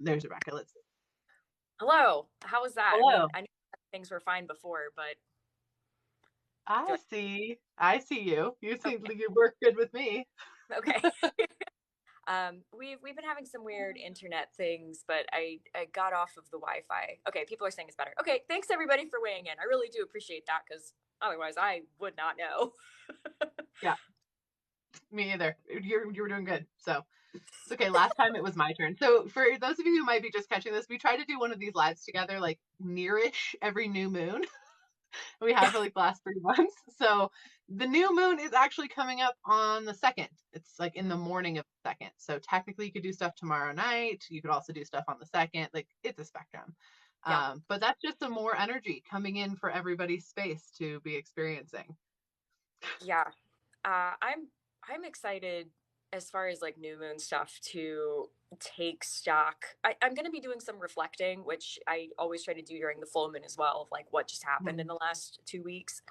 There's Rebekah. Let's see. Hello. How was that? I mean, Hello. I knew things were fine before, but do I I, see. I see you. You seem okay. like you work good with me. Okay. We've been having some weird internet things, but I got off of the Wi-Fi. Okay, people are saying it's better. Okay, thanks everybody for weighing in. I really do appreciate that because otherwise I would not know. Yeah, me either. You were doing good. So it's okay. Last time it was my turn. So for those of you who might be just catching this, we try to do one of these lives together, like nearish every new moon. We have Yeah. for like the last 3 months. So the new moon is actually coming up on the second. It's like in the morning of the second. So technically you could do stuff tomorrow night. You could also do stuff on the second. Like it's a spectrum. Yeah. But that's just some more energy coming in for everybody's space to be experiencing. Yeah. I'm excited as far as like new moon stuff to take stock. I'm going to be doing some reflecting, which I always try to do during the full moon as well, of like what just happened in Mhm. the last 2 weeks,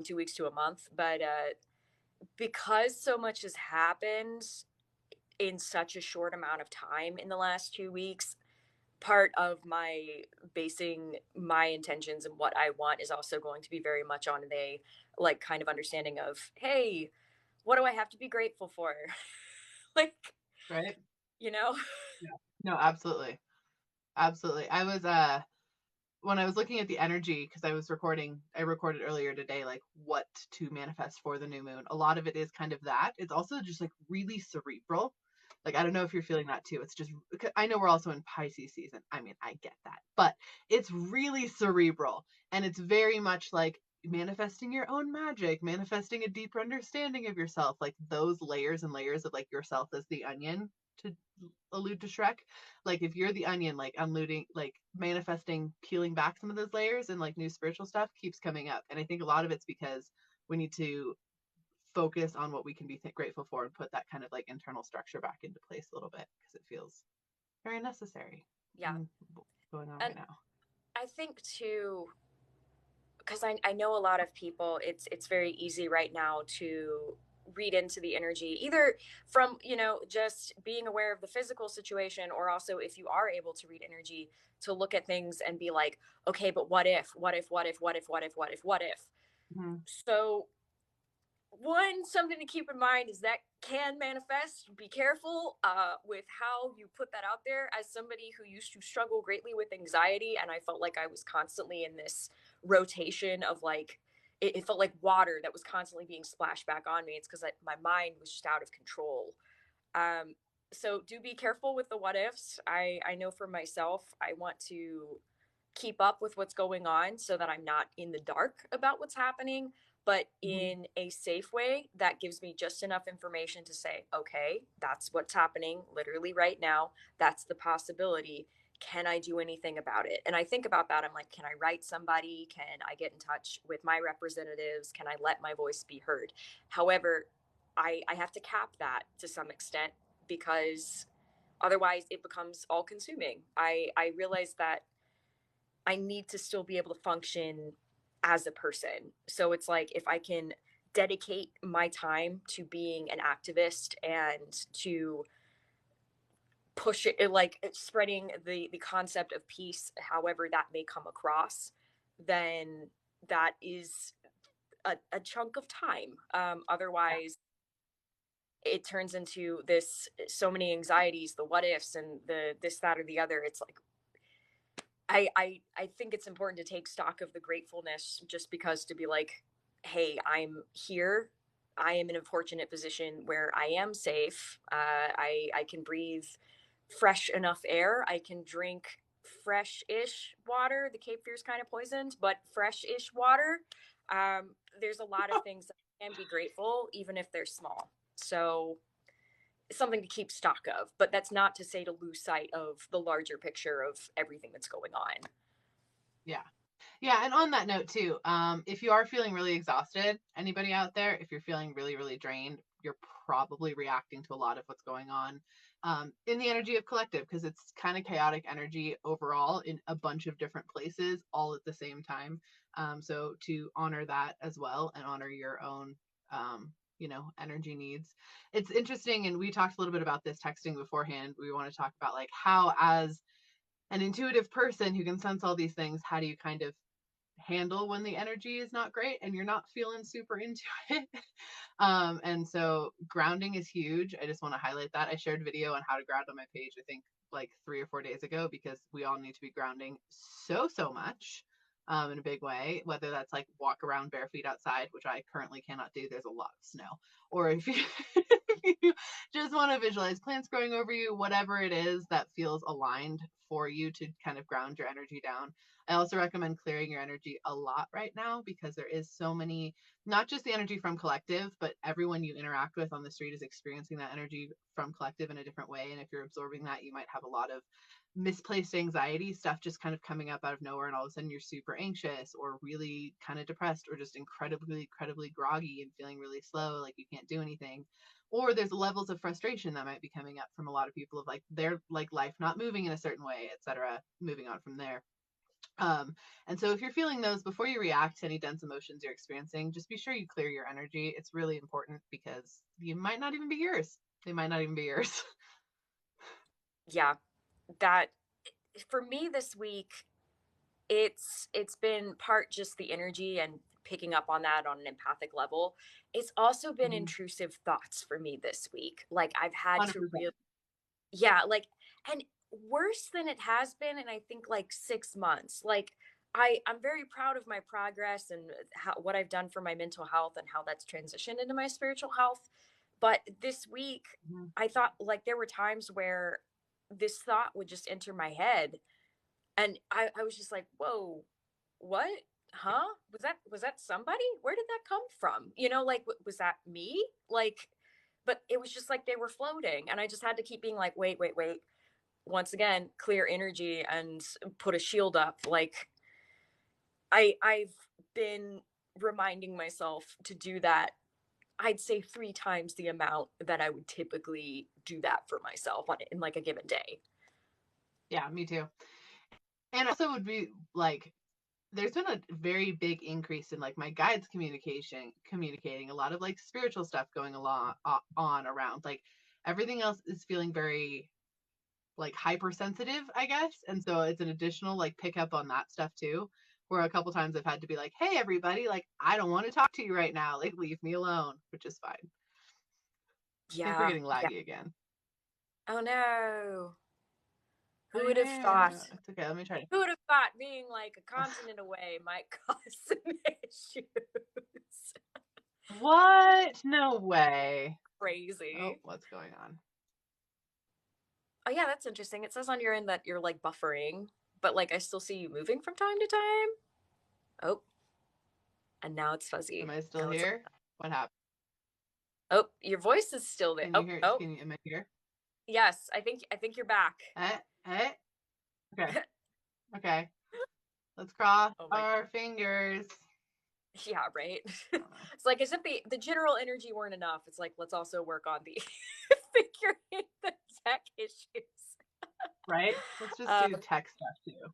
2 weeks to a month. But because so much has happened in such a short amount of time in the last 2 weeks, part of my basing my intentions and what I want is also going to be very much on a like kind of understanding of, hey, what do I have to be grateful for? Like, Right? you know? Yeah. No, absolutely. Absolutely. I was when I was looking at the energy, because I recorded earlier today, like what to manifest for the new moon. A lot of it is kind of that. It's also just like really cerebral. Like, I don't know if you're feeling that too. It's just, I know we're also in Pisces season. I mean, I get that, but it's really cerebral. And it's very much like manifesting your own magic, manifesting a deeper understanding of yourself, like those layers and layers of like yourself as the onion, to allude to Shrek. Like if you're the onion, like unloading, like manifesting, peeling back some of those layers, and like new spiritual stuff keeps coming up. And I think a lot of it's because we need to focus on what we can be grateful for and put that kind of like internal structure back into place a little bit because it feels very necessary Yeah. in what's going on And right now. I think too, because I know a lot of people, it's very easy right now to read into the energy either from just being aware of the physical situation, or also if you are able to read energy, to look at things and be like, okay, but what if. Mm-hmm. So one, something to keep in mind is that can manifest. Be careful with how you put that out there. As somebody who used to struggle greatly with anxiety, and I felt like I was constantly in this rotation of like, it felt like water that was constantly being splashed back on me. It's because my mind was just out of control. um, so do be careful with the what ifs. I know for myself, I want to keep up with what's going on so that I'm not in the dark about what's happening, but Mm-hmm. in a safe way that gives me just enough information to say, okay, that's what's happening literally right now. That's the possibility. Can I do anything about it? And I think about that. I'm like, can I write somebody? Can I get in touch with my representatives? Can I let my voice be heard? However, I have to cap that to some extent because otherwise it becomes all consuming. I realize that I need to still be able to function as a person. So it's like if I can dedicate my time to being an activist and to push it, like spreading the concept of peace, however that may come across, then that is a chunk of time. Yeah. Otherwise, it turns into this so many anxieties, the what ifs, and the this, that, or the other. It's like I think it's important to take stock of the gratefulness, just because to be like, hey, I'm here. I am in a fortunate position where I am safe. I can breathe fresh enough air. I can drink fresh-ish water. The Cape Fear is kind of poisoned, but fresh-ish water. There's a lot of things that I can be grateful, even if they're small. So something to keep stock of, but that's not to say to lose sight of the larger picture of everything that's going on. Yeah. Yeah, and on that note too, if you are feeling really exhausted, anybody out there, if you're feeling really, really drained, you're probably reacting to a lot of what's going on in the energy of collective, because it's kind of chaotic energy overall in a bunch of different places all at the same time. So to honor that as well and honor your own, energy needs. It's interesting, and we talked a little bit about this texting beforehand. We want to talk about like how, as an intuitive person who can sense all these things, how do you kind of handle when the energy is not great and you're not feeling super into it. And so grounding is huge. I just want to highlight that. I shared a video on how to ground on my page, I think like 3 or 4 days ago, because we all need to be grounding so much, in a big way, whether that's like walk around bare feet outside, which I currently cannot do. There's a lot of snow. Or if you, if you just want to visualize plants growing over you, whatever it is that feels aligned for you to kind of ground your energy down. I also recommend clearing your energy a lot right now, because there is so many, not just the energy from collective, but everyone you interact with on the street is experiencing that energy from collective in a different way. And if you're absorbing that, you might have a lot of misplaced anxiety stuff just kind of coming up out of nowhere, and all of a sudden you're super anxious or really kind of depressed or just incredibly groggy and feeling really slow, like you can't do anything. Or there's levels of frustration that might be coming up from a lot of people of like their like life not moving in a certain way, etc. Moving on from there. And so if you're feeling those, before you react to any dense emotions you're experiencing, just be sure you clear your energy. It's really important, because you might not even be yours. They might not even be yours. Yeah, that for me this week, it's been part just the energy and picking up on that on an empathic level. It's also been intrusive thoughts for me this week. Like I've had to 100%. really, yeah, like, and worse than it has been in I think like 6 months. Like I'm very proud of my progress and what I've done for my mental health and how that's transitioned into my spiritual health. But this week, Mm-hmm. I thought like there were times where this thought would just enter my head, and I was just like, whoa, what? Huh? Was that somebody? Where did that come from? Like, was that me? Like, but it was just like they were floating, and I just had to keep being like, wait, wait, wait. Once again, clear energy and put a shield up. Like, I've been reminding myself to do that. I'd say 3 times the amount that I would typically do that for myself in like a given day. Yeah, me too. And also would be like, there's been a very big increase in like my guides communicating a lot of like spiritual stuff going along on around, like everything else is feeling very like hypersensitive, I guess. And so it's an additional like pick up on that stuff too. Where a couple times I've had to be like, hey everybody, like I don't want to talk to you right now. Like leave me alone, which is fine. I think we're Yeah. getting Yeah. laggy again. Oh no. Who I would have thought? know. It's okay. Let me try to. Who would have thought being like a continent away might cause some issues? What? No way. Oh, Crazy. what's going on? Oh yeah, that's interesting. It says on your end that you're like buffering, but like I still see you moving from time to time. Oh, and now it's Am fuzzy. I still Now it's here? What happened? oh, your voice is still there. Can you Oh, hear? oh, Can you? Am I here? yes. I think you're back. Eh? Okay. Okay. Let's cross Oh my, our fingers. yeah, right. I don't know. It's like as if the general energy weren't enough. It's like let's also work on the figuring the tech issues. Right? Let's just Um, do tech stuff too.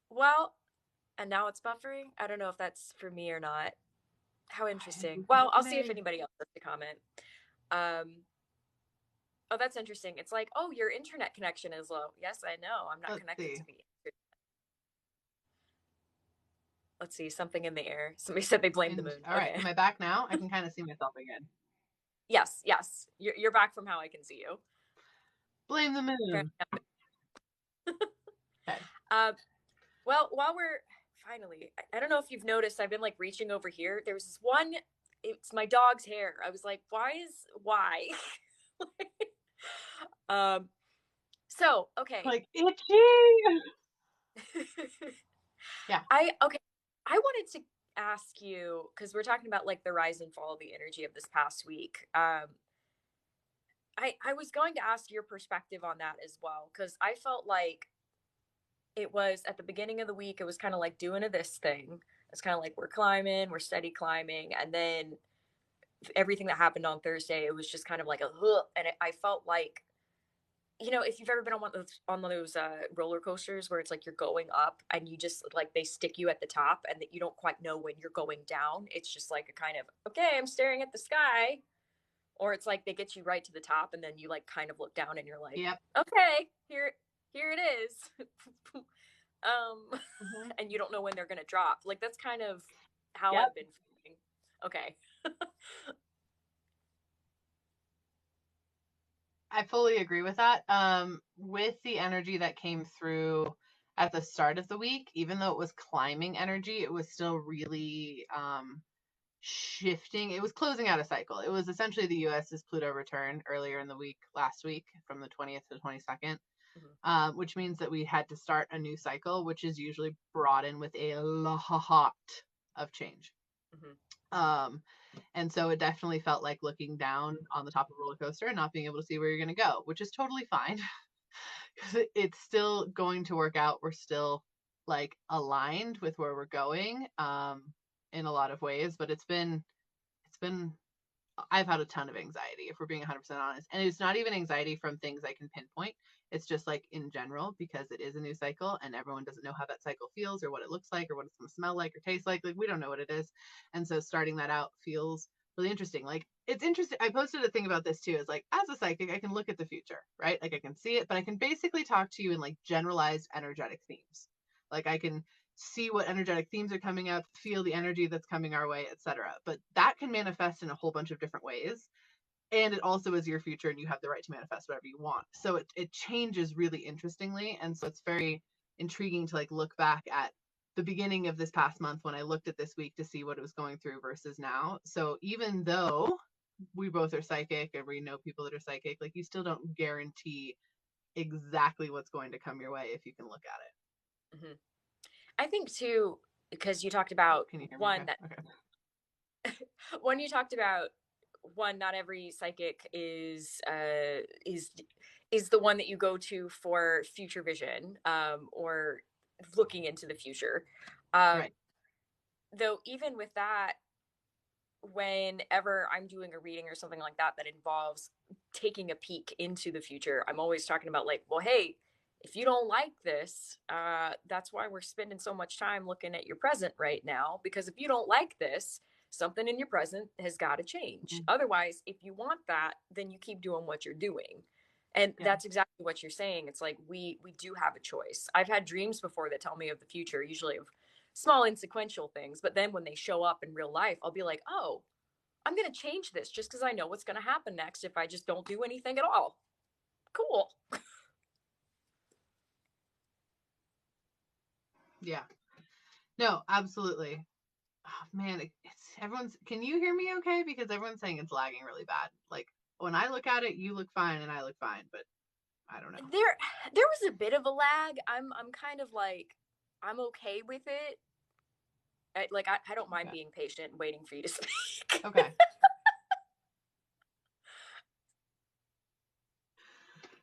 well, and now it's buffering. I don't know if that's for me or not. How interesting. Well, It I'll see if may. anybody else has to comment. Um, oh, that's interesting. It's like, oh, your internet connection is low. Yes, I know. I'm not Let's connected to see. the internet. Let's see, something in the air. Somebody said they blamed the And moon. all right, Okay. am I back now? I can kind of see myself again. Yes, yes. You're back from how I can see you. Blame the moon. Okay. Uh, well, while we're finally, I don't know if you've noticed, I've been like reaching over here. There was this one, it's my dog's hair. I was like, why? um, so, okay. Like itchy. Yeah. Okay. I wanted to ask you, because we're talking about like the rise and fall of the energy of this past week. I was going to ask your perspective on that as well, because I felt like it was at the beginning of the week, it was kind of like doing a this thing. It's kind of like we're steady climbing. And then everything that happened on Thursday, it was just kind of like and I felt like if you've ever been on those roller coasters where it's like you're going up and you just like they stick you at the top and that you don't quite know when you're going down. It's just like a kind of, okay, I'm staring at the sky. Or it's like they get you right to the top and then you like kind of look down and you're like, Yep. okay, here it is. um Hmm. and you don't know when they're going to drop. Like that's kind of how Yep. I've been feeling. Okay. I fully agree with that. With the energy that came through at the start of the week, even though it was climbing energy, it was still really shifting. It was closing out a cycle. It was essentially the US's Pluto return earlier in the week, last week, from the 20th to the 22nd, Mhm. which means that we had to start a new cycle, which is usually brought in with a lot of change. Mhm. Um, and so it definitely felt like looking down on the top of a roller coaster and not being able to see where you're going to go, which is totally fine because it's still going to work out. We're still like aligned with where we're going in a lot of ways, but it's been I've had a ton of anxiety, if we're being 100% honest. And it's not even anxiety from things I can pinpoint. It's just like in general, because it is a new cycle and everyone doesn't know how that cycle feels or what it looks like or what it's going to smell like or taste like. Like, we don't know what it is. And so starting that out feels really interesting. Like, it's interesting. I posted a thing about this too. Is like, as a psychic, I can look at the future, right? Like, I can see it, but I can basically talk to you in like generalized energetic themes. Like, I can see what energetic themes are coming up, feel the energy that's coming our way, etc. But that can manifest in a whole bunch of different ways. And it also is your future, and you have the right to manifest whatever you want. So it changes really interestingly. And so it's very intriguing to like look back at the beginning of this past month when I looked at this week to see what it was going through versus now. So even though we both are psychic and we know people that are psychic, like, you still don't guarantee exactly what's going to come your way if you can look at Mhm. I think too, because you talked it. Oh, about can you hear me one okay? that Okay. when you talked about one, not every psychic is the one that you go to for future vision, or looking into the future. Um, Right. though even with that, whenever I'm doing a reading or something like that that involves taking a peek into the future, I'm always talking about like, well, hey, if you don't like this, that's why we're spending so much time looking at your present right now. Because if you don't like this, something in your present has got to change. Mm-hmm. Otherwise, if you want that, then you keep doing what you're doing. And Yeah. that's exactly what you're saying. It's like we do have a choice. I've had dreams before that tell me of the future, usually of small insequential things, but then when they show up in real life, I'll be like, oh, I'm going to change this just because I know what's going to happen next if I just don't do anything at all. Cool. Yeah. No, absolutely. Oh, man, it's everyone's. Can you hear me okay? Because everyone's saying it's lagging really bad. Like, when I look at it, you look fine and I look fine, but I don't know. There was a bit of a lag. I'm kind of like I'm okay with it. I don't mind Okay. being patient and waiting for you to speak. Okay.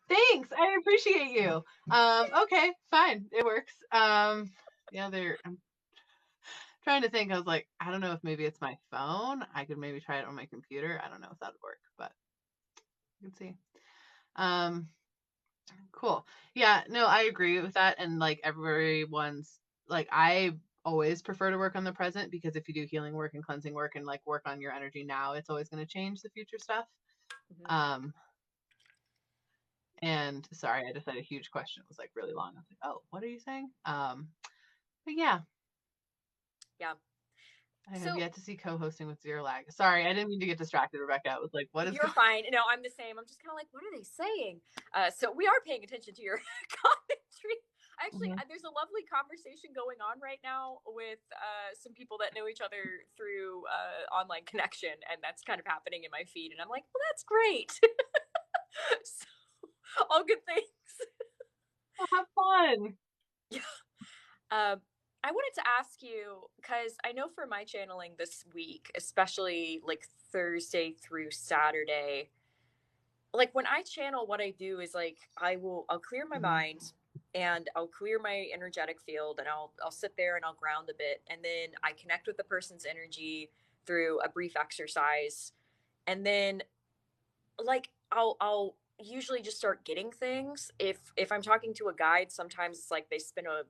Thanks. I appreciate you. Okay, fine. It works. Yeah, I'm trying to think. I was like, I don't know if maybe it's my phone. I could maybe try it on my computer. I don't know if that would work, but you can see. Um, Cool. Yeah, no, I agree with that. And like, everyone's like, I always prefer to work on the present, because if you do healing work and cleansing work and like work on your energy now, it's always going to change the future stuff. Mhm. Um, and sorry, I just had a huge question. It was like really long. I was like, oh, what are you saying? But yeah, Yeah. I have So yet to see co-hosting with zero lag. Sorry, I didn't mean to get distracted, Rebecca. I was like, what is you're going fine. No, I'm the same. I'm just kind of like, what are they saying? So we are paying attention to your commentary. Actually, on? there's a lovely conversation going on right now with some people that know each other through online connection, and that's kind of happening in my feed. And I'm like, well, that's great. So, all good things. Oh, have fun. Yeah. Um, I wanted to ask you because I know for my channeling this week, especially like Thursday through Saturday, like when I channel, what I do is like I'll clear my Hmm. mind and I'll clear my energetic field and I'll sit there and I'll ground a bit and then I connect with the person's energy through a brief exercise and then like I'll usually just start getting things. If I'm talking to a guide, sometimes it's like they spin a,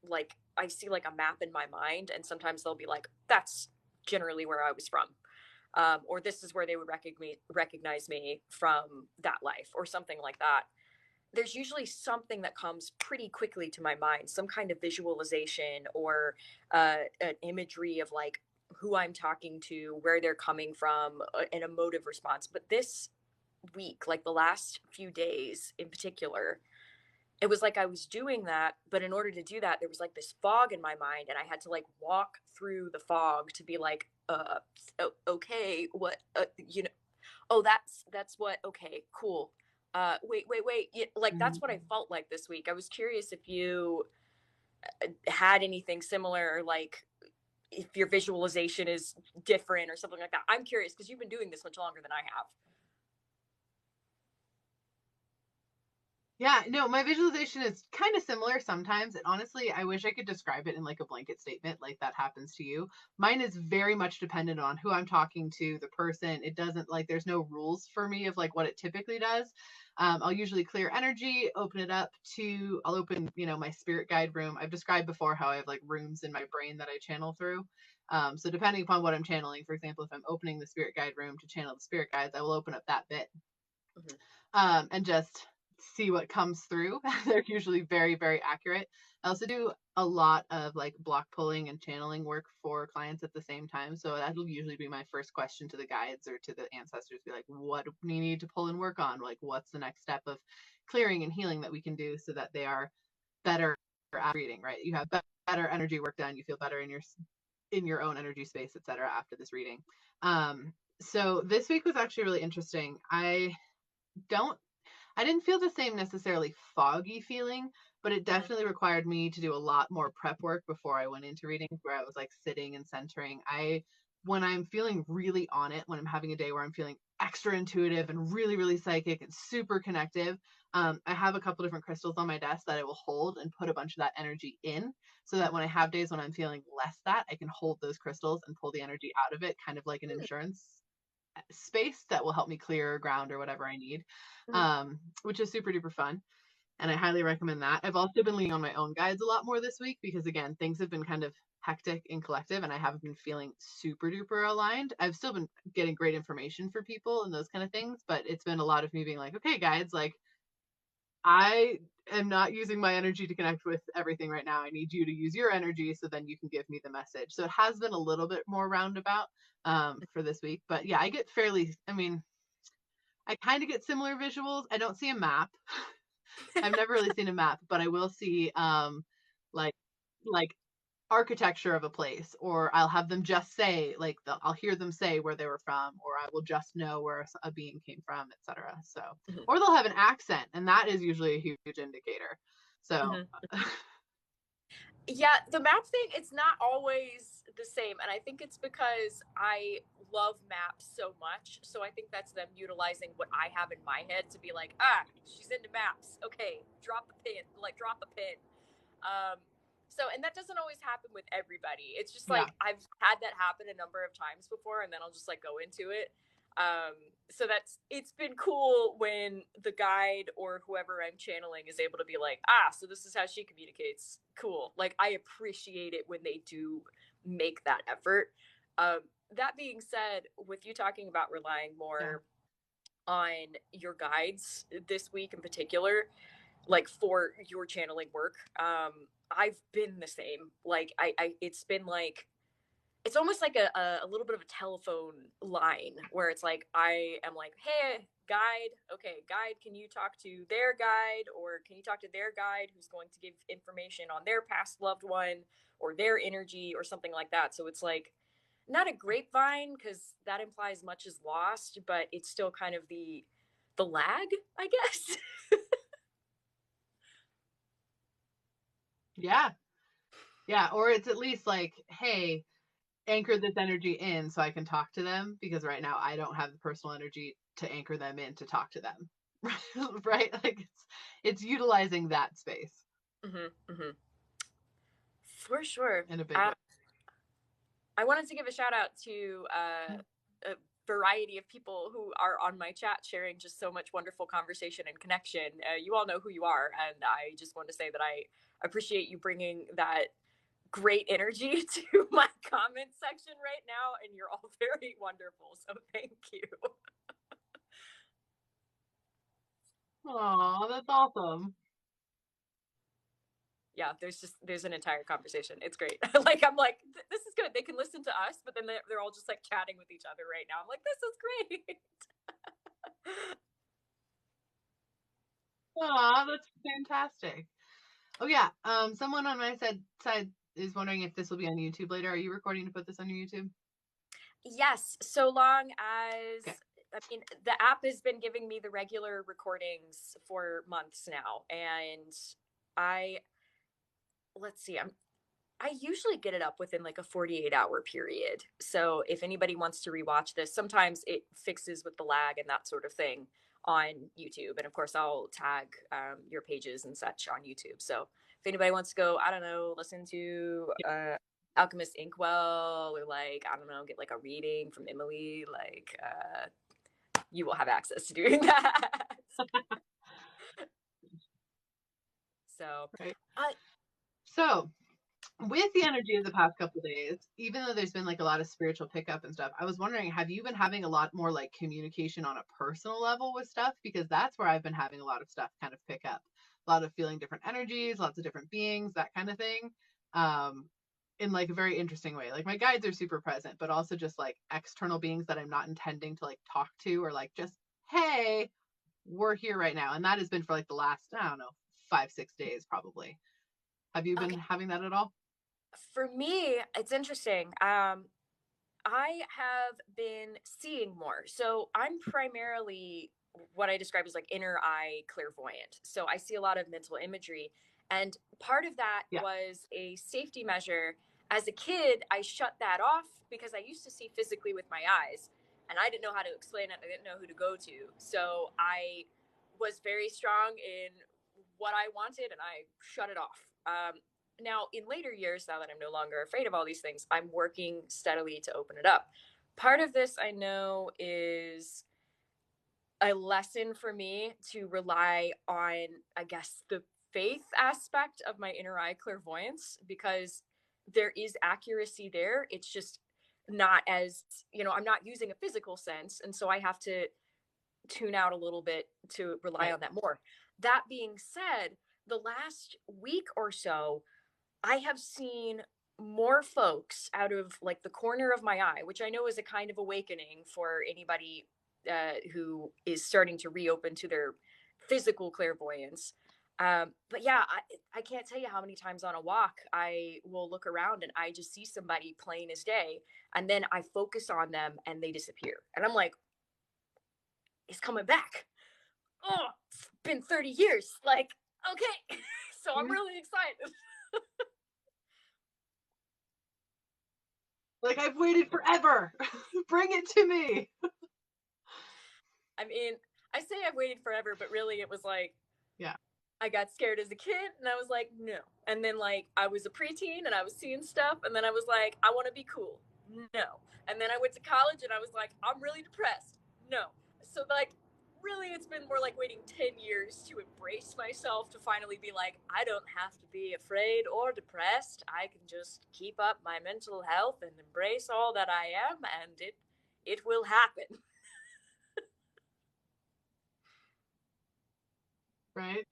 like I see like a map in my mind, and sometimes they'll be like, "That's generally where I was from," or "This is where they would recognize me from that life," or something like that. There's usually something that comes pretty quickly to my mind, some kind of visualization or an imagery of like who I'm talking to, where they're coming from, an emotive response. But this week, like the last few days in particular, it was like I was doing that, but in order to do that, there was like this fog in my mind, and I had to like walk through the fog to be like, okay, what, oh, that's what, okay, cool. Wait, yeah, like that's what I Mm-hmm. felt like this week. I was curious if you had anything similar, or like if your visualization is different or something like that. I'm curious because you've been doing this much longer than I have. Yeah, no, my visualization is kind of similar sometimes. And honestly, I wish I could describe it in like a blanket statement like that happens to you. Mine is very much dependent on who I'm talking to, the person. It doesn't like, there's no rules for me of like what it typically does. I'll usually clear energy, open it up to, I'll open, my spirit guide room. I've described before how I have like rooms in my brain that I channel through. So depending upon what I'm channeling, for example, if I'm opening the spirit guide room to channel the spirit guides, I will open up that bit Mm-hmm. and just see what comes through. They're usually very, very accurate. I also do a lot of like block pulling and channeling work for clients at the same time. So that'll usually be my first question to the guides or to the ancestors, be like, what do we need to pull and work on? Like, what's the next step of clearing and healing that we can do so that they are better at reading, right? You have better energy work done. You feel better in your own energy space, etc. after this reading. So this week was actually really interesting. Don't I didn't feel the same necessarily foggy feeling, but it Mm-hmm. definitely required me to do a lot more prep work before I went into readings where I was like sitting and centering. When I'm feeling really on it, when I'm having a day where I'm feeling extra intuitive and really, really psychic and super connective, I have a couple different crystals on my desk that I will hold and put a bunch of that energy in so that when I have days when I'm feeling less that, I can hold those crystals and pull the energy out of it, kind of like an insurance space that will help me clear ground or whatever I need, Mm-hmm. which is super duper fun. And I highly recommend that. I've also been leaning on my own guides a lot more this week because, again, things have been kind of hectic and collective and I haven't been feeling super duper aligned. I've still been getting great information for people and those kind of things, but it's been a lot of me being like, okay, guides, like, I am not using my energy to connect with everything right now. I need you to use your energy so then you can give me the message. So it has been a little bit more roundabout for this week. But yeah, I mean, I kind of get similar visuals. I don't see a map. I've never really seen a map, but I will see like like architecture of a place, or I'll have them just say like I'll hear them say where they were from, or I will just know where a being came from, etc. So, Mm-hmm. or they'll have an accent, and that is usually a huge indicator. So, Mm-hmm. Yeah, the map thing, it's not always the same. And I think it's because I love maps so much. So I think that's them utilizing what I have in my head to be like, ah, she's into maps. Okay, drop the pin, like drop the pin. Um, so, and that doesn't always happen with everybody. It's just yeah, like I've had that happen a number of times before, and then I'll just like go into it. Um, so it's been cool when the guide or whoever I'm channeling is able to be like, ah, so this is how she communicates. Cool. Like I appreciate it when they do make that effort. Um, that being said, with you talking about relying yeah, more on your guides this week in particular, like for your channeling work, I've been the same. Like I it's been like it's almost like a little bit of a telephone line where it's like I am like, hey, guide, okay, guide, can you talk to their guide, or can you talk to their guide who's going to give information on their past loved one or their energy or something like that. So it's like not a grapevine because that implies much is lost, but it's still kind of the lag, I guess. yeah, yeah. Or it's at least like, hey, anchor this energy in so I can talk to them because right now I don't have the personal energy to anchor them in to talk to them. Right? Like it's utilizing that space Mm-hmm, mm-hmm. For sure. in a big way. I wanted to give a shout out to variety of people who are on my chat sharing just so much wonderful conversation and connection. You all know who you are. And I just want to say that I appreciate you bringing that great energy to my comment section right now. And you're all very wonderful. So thank you. Aw, that's awesome. Yeah, there's an entire conversation. It's great. Like I'm like, this is good. They can listen to us, but then they're all just like chatting with each other right now. I'm like, this is great. Aw, that's fantastic. Oh yeah. Someone on my side is wondering if this will be on YouTube later. Are you recording to put this on your YouTube? Yes, so long as Okay. I mean the app has been giving me the regular recordings for months now, and I let's see, I usually get it up within like a 48-hour period. So if anybody wants to rewatch this, sometimes it fixes with the lag and that sort of thing on YouTube. And of course, I'll tag your pages and such on YouTube. So if anybody wants to go, I don't know, listen to Alchemist Inkwell, or like, I don't know, get like a reading from Emily, like you will have access to doing that. So, Right. uh, So with the energy of the past couple of days, even though there's been like a lot of spiritual pickup and stuff, I was wondering, have you been having a lot more like communication on a personal level with stuff? Because that's where I've been having a lot of stuff kind of pick up. A lot of feeling different energies, lots of different beings, that kind of thing. Um, in like a very interesting way. Like my guides are super present, but also just like external beings that I'm not intending to like talk to, or like just, hey, we're here right now. And that has been for like the last, I don't know, 5, 6 days probably. Have you been okay, having that at all? for me, it's interesting. I have been seeing more. So I'm primarily what I describe as like inner eye clairvoyant. So I see a lot of mental imagery. And part of that Yeah. was a safety measure. As a kid, I shut that off because I used to see physically with my eyes and I didn't know how to explain it. I didn't know who to go to. So I was very strong in what I wanted and I shut it off. Now, in later years, now that I'm no longer afraid of all these things, I'm working steadily to open it up. Part of this I know is a lesson for me to rely on, I guess, the faith aspect of my inner eye clairvoyance, because there is accuracy there. It's just not as, I'm not using a physical sense. And so I have to tune out a little bit to rely Right. on that more. That being said, the last week or so, I have seen more folks out of like the corner of my eye, which I know is a kind of awakening for anybody who is starting to reopen to their physical clairvoyance. But yeah, I can't tell you how many times on a walk I will look around and I just see somebody plain as day. And then I focus on them and they disappear. And I'm like, it's coming back. Oh, it's been 30 years. Like, okay. So I'm really excited. Like I've waited forever. Bring it to me. I mean, I say I've waited forever, but really it was like Yeah. I got scared as a kid and I was like, no. And then like I was a preteen and I was seeing stuff and then I was like, I want to be cool. No. And then I went to college and I was like, I'm really depressed. No. So like really it's been more like waiting 10 years to embrace myself, to finally be like, I don't have to be afraid or depressed. I can just keep up my mental health and embrace all that I am, and it will happen. Right.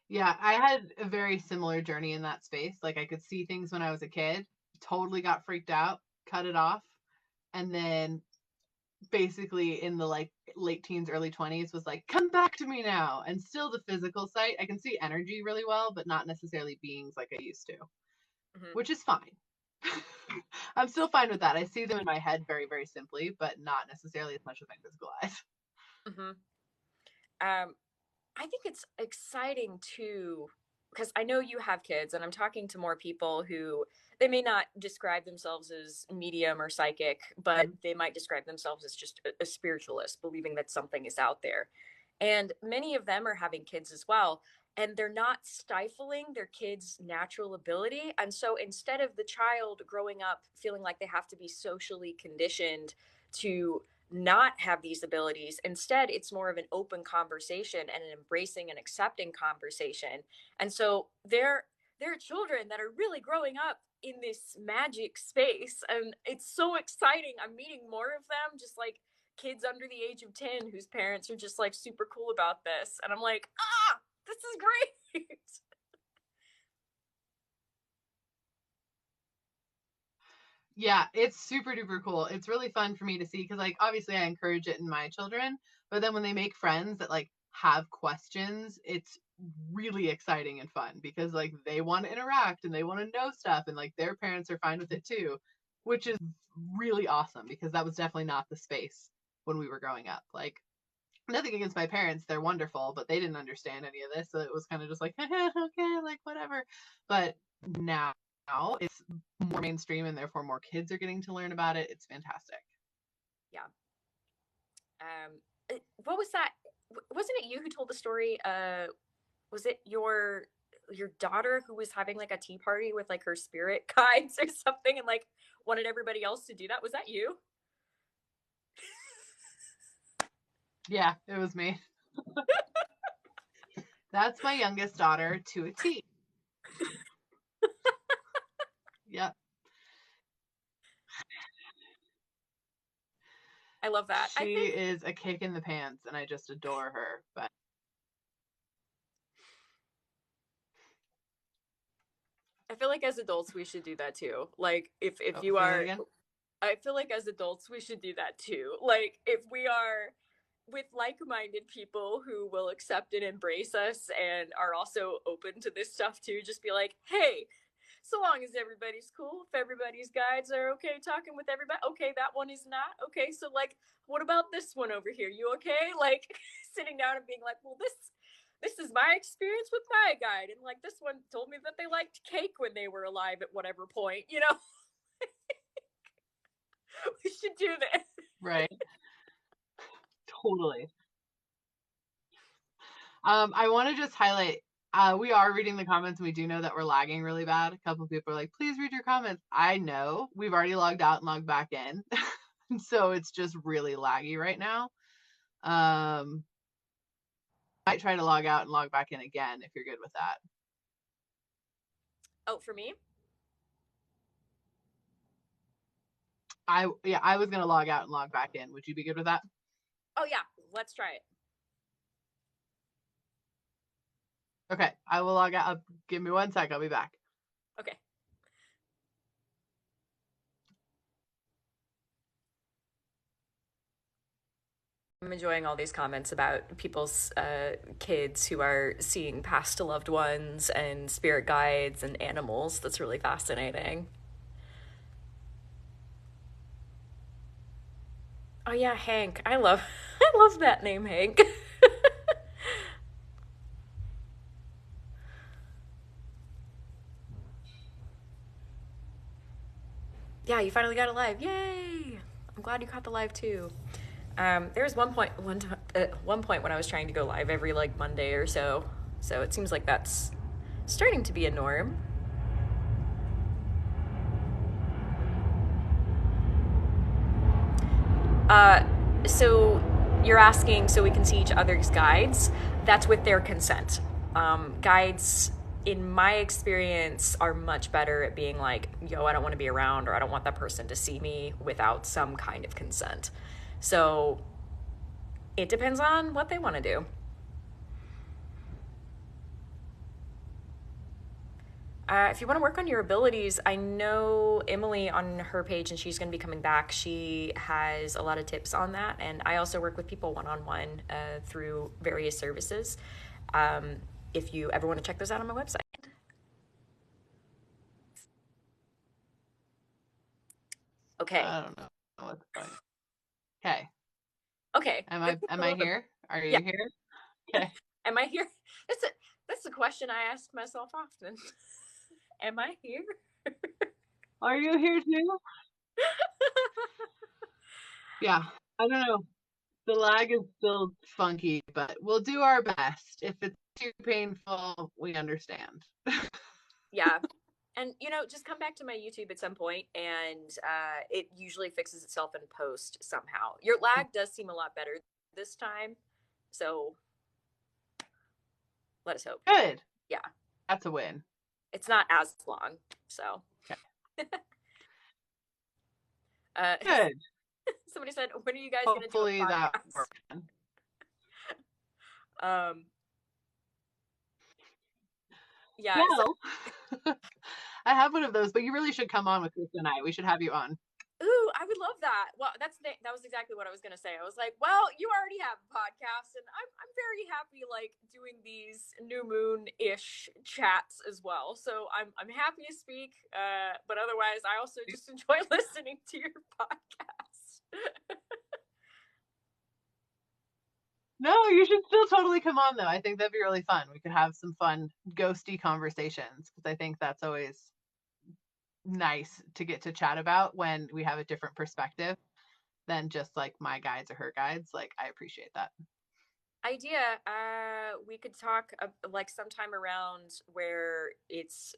Yeah, I had a very similar journey in that space. Like I could see things when I was a kid, totally got freaked out, cut it off, and then basically in the like late teens, early 20s was like, come back to me now. And still the physical sight, I can see energy really well, but not necessarily beings like I used to, Mm-hmm. which is fine. I'm still fine with that. I see them in my head very, very simply, but not necessarily as much with my physical eyes. Mm-hmm. Um, I think it's exciting too, because I know you have kids, and I'm talking to more people who they may not describe themselves as medium or psychic, but Mhm. they might describe themselves as just a spiritualist, believing that something is out there. And many of them are having kids as well. And they're not stifling their kids' natural ability. And so instead of the child growing up feeling like they have to be socially conditioned to not have these abilities. Instead, it's more of an open conversation and an embracing and accepting conversation. And so there are children that are really growing up in this magic space, and it's so exciting. I'm meeting more of them, just like kids under the age of 10 whose parents are just like super cool about this. And I'm like, ah, this is great. Yeah, it's super duper cool. It's really fun for me to see because, like, obviously I encourage it in my children, but then when they make friends that like have questions, it's really exciting and fun because like they want to interact and they want to know stuff and like their parents are fine with it too, which is really awesome because that was definitely not the space when we were growing up. Like, nothing against my parents, they're wonderful, but they didn't understand any of this, so it was kind of just like, okay, like whatever. But now it's more mainstream and therefore more kids are getting to learn about it. It's fantastic. Yeah. What was that? Wasn't it you who told the story? Was it your daughter who was having like a tea party with like her spirit guides or something and like wanted everybody else to do that? Was that you? Yeah, it was me. That's my youngest daughter to a T. Yep. I love that. I She think is a kick in the pants and I just adore her. But I feel like as adults we should do that too. Like if oh, you say that are again. I feel like as adults we should do that too. Like if we are with like-minded people who will accept and embrace us and are also open to this stuff too, just be like, "Hey, so long as everybody's cool, if everybody's guides are okay talking with everybody, okay, that one is not okay, so like what about this one over here, you okay?" Like sitting down and being like, well, this is my experience with my guide, and like this one told me that they liked cake when they were alive at whatever point, you know. We should do this. Right. Totally. I want to just highlight we are reading the comments and we do know that we're lagging really bad. A couple of people are like, please read your comments. I know we've already logged out and logged back in. So it's just really laggy right now. Might try to log out and log back in again if you're good with that. Oh, for me? I was gonna log out and log back in. Would you be good with that? Oh yeah, let's try it. Okay, I will log out. Give me 1 sec. I'll be back. Okay. I'm enjoying all these comments about people's kids who are seeing past loved ones and spirit guides and animals. That's really fascinating. Oh yeah, Hank. I love I love that name, Hank. Yeah, you finally got it live. Yay! I'm glad you caught the live too. There was one point when I was trying to go live every like Monday or so. So it seems like that's starting to be a norm. Uh, so you're asking so we can see each other's guides. That's with their consent. Guides, in my experience, are much better at being like, yo, I don't want to be around or I don't want that person to see me without some kind of consent. So it depends on what they want to do. If you want to work on your abilities, I know Emily on her page, and she's going to be coming back. She has a lot of tips on that. And I also work with people one on one through various services. If you ever want to check those out on my website. Okay. I don't know what's going. Okay. Okay. Am I here? Are Yeah. you here? Okay. Am I here? That's a question I ask myself often. Am I here? Are you here too? Yeah. I don't know. The lag is still funky, but we'll do our best. If it's too painful, we understand. Yeah. And, just come back to my YouTube at some point, and it usually fixes itself in post somehow. Your lag does seem a lot better this time, so let us hope. Good. Yeah. That's a win. It's not as long, so. Okay. Good. Somebody said, when are you guys going to do a Hopefully that podcast? works. Yeah. Well, I have one of those, but you really should come on with Krista and I. We should have you on. Ooh, I would love that. Well, that was exactly what I was gonna say. I was like, well, you already have a podcast, and I'm very happy like doing these new moon ish chats as well. So I'm happy to speak, but otherwise, I also just enjoy listening to your podcast. No, you should still totally come on though. I think that'd be really fun. We could have some fun ghosty conversations because I think that's always nice to get to chat about when we have a different perspective than just like my guides or her guides. Like I appreciate that. Idea. We could talk like sometime around where it's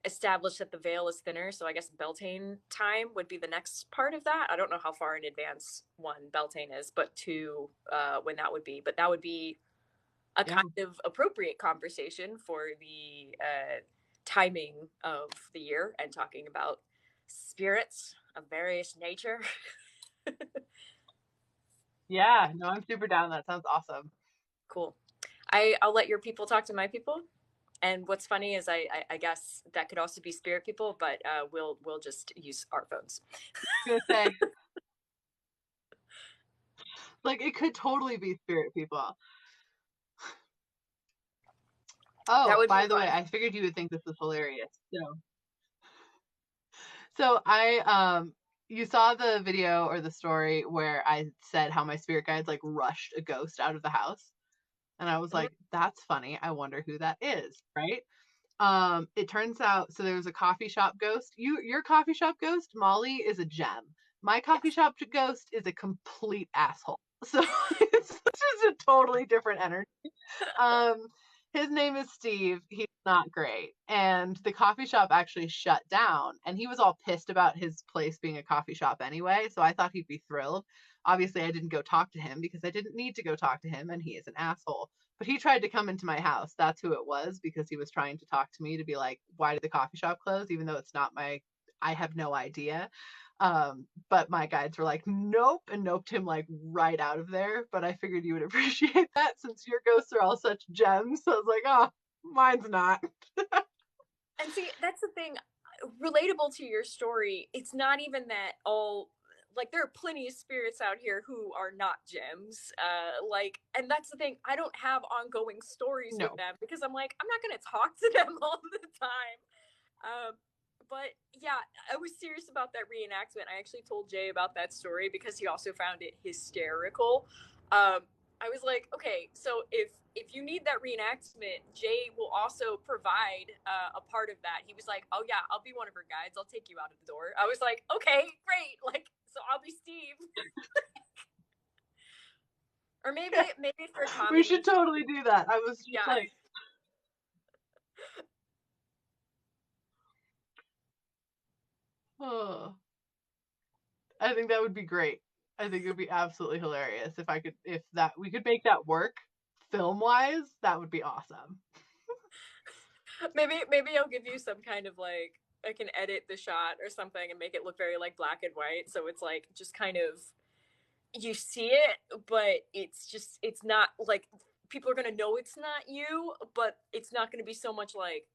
established that the veil is thinner. So I guess Beltane time would be the next part of that. I don't know how far in advance one, Beltane is, but two, when that would be. But that would be a kind of appropriate conversation for the timing of the year and talking about spirits of various nature. Yeah, no, I'm super down. That sounds awesome. Cool. I'll let your people talk to my people. And what's funny is I guess that could also be spirit people, but we'll just use our phones. I was gonna say, like it could totally be spirit people. Oh, by the way, I figured you would think this was hilarious. So I you saw the video or the story where I said how my spirit guides like rushed a ghost out of the house. And I was like, that's funny. I wonder who that is, right? It turns out so there was a coffee shop ghost. Your coffee shop ghost, Molly, is a gem. My coffee shop ghost is a complete asshole. So it's just a totally different energy. His name is Steve. He's not great. And the coffee shop actually shut down. And he was all pissed about his place being a coffee shop anyway. So I thought he'd be thrilled. Obviously, I didn't go talk to him because I didn't need to go talk to him, and he is an asshole. But he tried to come into my house. That's who it was, because he was trying to talk to me to be like, why did the coffee shop close? Even though it's not I have no idea. But my guides were like, nope, and noped him like right out of there. But I figured you would appreciate that since your ghosts are all such gems. So I was like, oh, mine's not. And see, that's the thing, relatable to your story. It's not even that all, like, there are plenty of spirits out here who are not gems. And that's the thing. I don't have ongoing stories with them because I'm like, I'm not going to talk to them all the time. But yeah, I was serious about that reenactment. I actually told Jay about that story because he also found it hysterical. I was like, okay, so if you need that reenactment, Jay will also provide a part of that. He was like, oh yeah, I'll be one of her guides. I'll take you out of the door. I was like, okay, great. Like, so I'll be Steve. Or maybe for comedy. We should totally do that. I was just like, oh, I think that would be great. I think it would be absolutely hilarious if we could make that work film wise. That would be awesome. Maybe I'll give you some kind of like, I can edit the shot or something and make it look very like black and white. So it's like just kind of, you see it, but it's not like people are going to know it's not you, but it's not going to be so much like,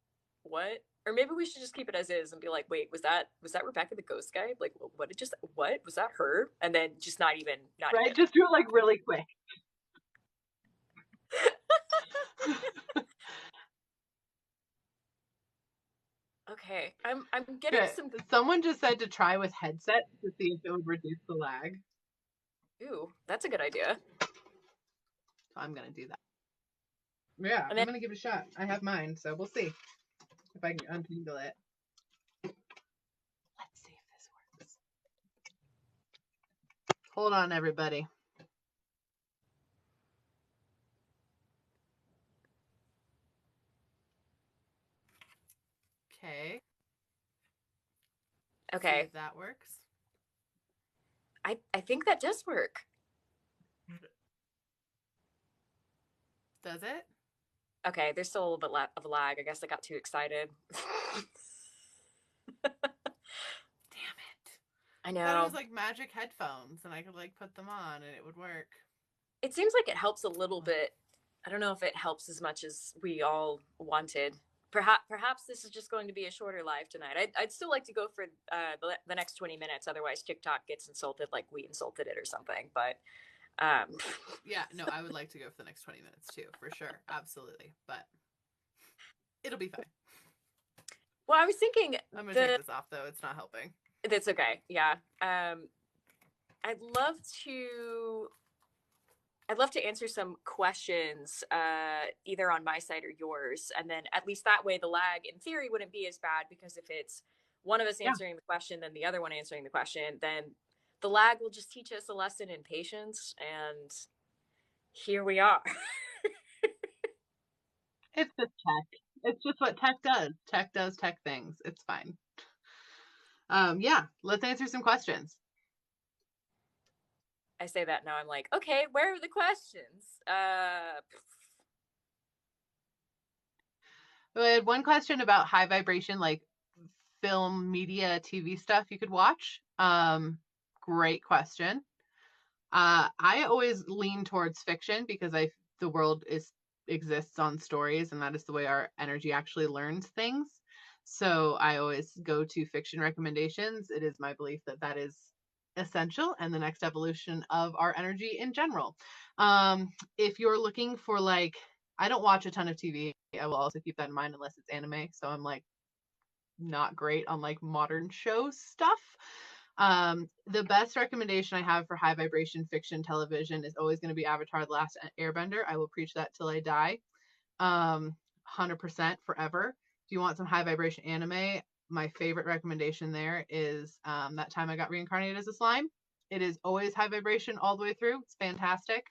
what? Or maybe we should just keep it as is and be like, wait, was that Rebekah the Ghost Guide? Like, what was that her? And then just not even. Just do it like really quick. Okay, I'm getting some. Someone just said to try with headset to see if it would reduce the lag. Ooh, that's a good idea. So I'm gonna do that. Yeah, I'm gonna give it a shot. I have mine, so we'll see if I can untangle it. Let's see if this works. Hold on, everybody. Okay. See Okay. if that works. I think that does work. Does it? Okay, there's still a little bit of a lag. I guess I got too excited. Damn it. I I thought it know. was like magic headphones and I could like put them on and it would work. It seems like it helps a little bit. I don't know if it helps as much as we all wanted. Perhaps this is just going to be a shorter live tonight. I'd still like to go for the next 20 minutes. Otherwise, TikTok gets insulted like we insulted it or something. But um, Yeah, no, I would like to go for the next 20 minutes too, for sure. Absolutely. But it'll be fine. well, I was thinking I'm going to take this off though. It's not helping. that's okay. Yeah. I'd love to I'd love to answer some questions, either on my side or yours. And then at least that way, the lag in theory wouldn't be as bad because if it's one of us Yeah. answering the question, then the other one answering the question, then the lag will just teach us a lesson in patience. And here we are. It's just tech. It's just what tech does. Tech does tech things. It's fine. Yeah, let's answer some questions. I say that now. I'm like, okay, where are the questions? We had one question about high vibration, like film, media, TV stuff you could watch. Great question. I always lean towards fiction because the world exists on stories, and that is the way our energy actually learns things. So I always go to fiction recommendations. It is my belief that that is essential and the next evolution of our energy in general. If you're looking for like, I don't watch a ton of TV. I will also keep that in mind unless it's anime. So I'm like not great on like modern show stuff. The best recommendation I have for high vibration fiction television is always going to be Avatar: The Last Airbender. I will preach that till I die. 100% forever. If you want some high vibration anime, my favorite recommendation there is That Time I Got Reincarnated as a Slime. It is always high vibration all the way through. It's fantastic.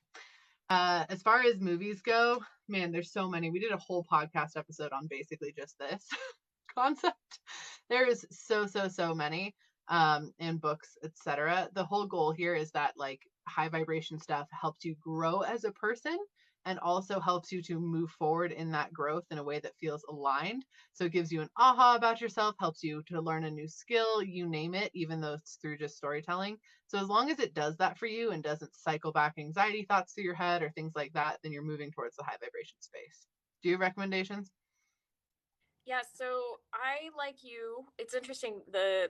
As far as movies go, man, there's so many. We did a whole podcast episode on basically just this concept. There is so many in books, etc. The whole goal here is that like high vibration stuff helps you grow as a person and also helps you to move forward in that growth in a way that feels aligned. So it gives you an aha about yourself, helps you to learn a new skill, you name it, even though it's through just storytelling. So as long as it does that for you and doesn't cycle back anxiety thoughts through your head or things like that, then you're moving towards the high vibration space. Do you have recommendations? Yeah, so I like you. It's interesting. The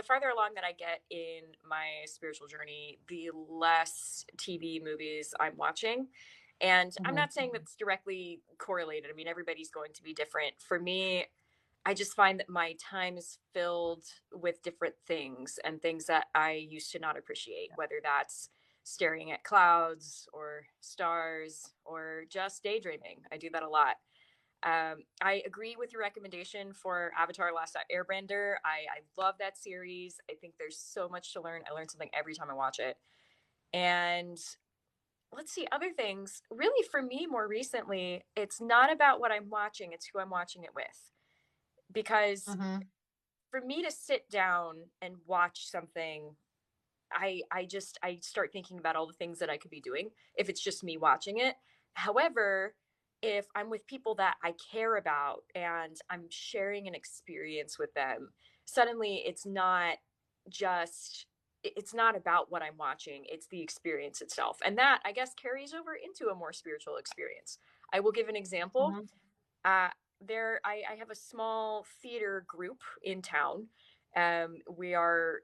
farther along that I get in my spiritual journey, the less TV movies I'm watching. And I'm Mm-hmm. not saying that's directly correlated. I mean, everybody's going to be different. For me, I just find that my time is filled with different things and things that I used to not appreciate, whether that's staring at clouds or stars or just daydreaming. I do that a lot. I agree with your recommendation for Avatar: Last Airbender. I love that series. I think there's so much to learn. I learn something every time I watch it. And let's see, other things. Really, for me, more recently, it's not about what I'm watching, it's who I'm watching it with. Because Mm-hmm. for me to sit down and watch something, I start thinking about all the things that I could be doing if it's just me watching it. However, if I'm with people that I care about and I'm sharing an experience with them, suddenly just it's not about what I'm watching, it's the experience itself. And that I guess carries over into a more spiritual experience. I will give an example. Mm-hmm. Uh, I have a small theater group in town. We are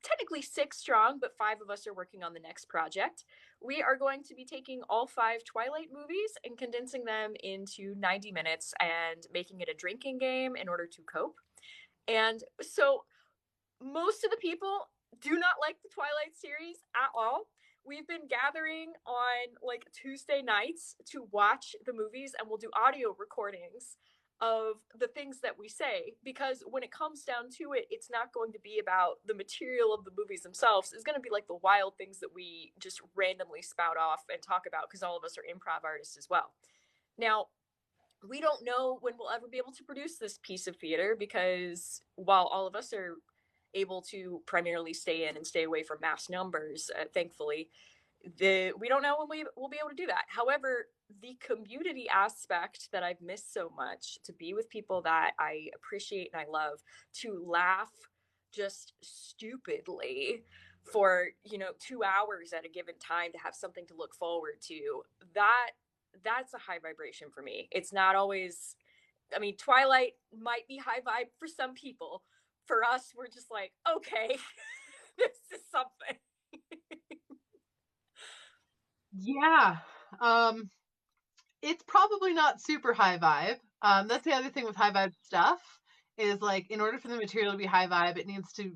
technically six strong, but five of us are working on the next project. We are going to be taking all five Twilight movies and condensing them into 90 minutes and making it a drinking game in order to cope. And so most of the people do not like the Twilight series at all. We've been gathering on like Tuesday nights to watch the movies and we'll do audio recordings of the things that we say, because when it comes down to it, it's not going to be about the material of the movies themselves. It's going to be like the wild things that we just randomly spout off and talk about, because all of us are improv artists as well. Now, we don't know when we'll ever be able to produce this piece of theater, because while all of us are able to primarily stay in and stay away from mass numbers, thankfully, we don't know when we will be able to do that. However, the community aspect that I've missed so much, to be with people that I appreciate and I love, to laugh just stupidly for 2 hours at a given time, to have something to look forward to, that's a high vibration for me. It's not always, I mean, Twilight might be high vibe for some people. For us, we're just like, okay, this is something. Yeah. Um, it's probably not super high vibe. That's the other thing with high vibe stuff is like in order for the material to be high vibe, it needs to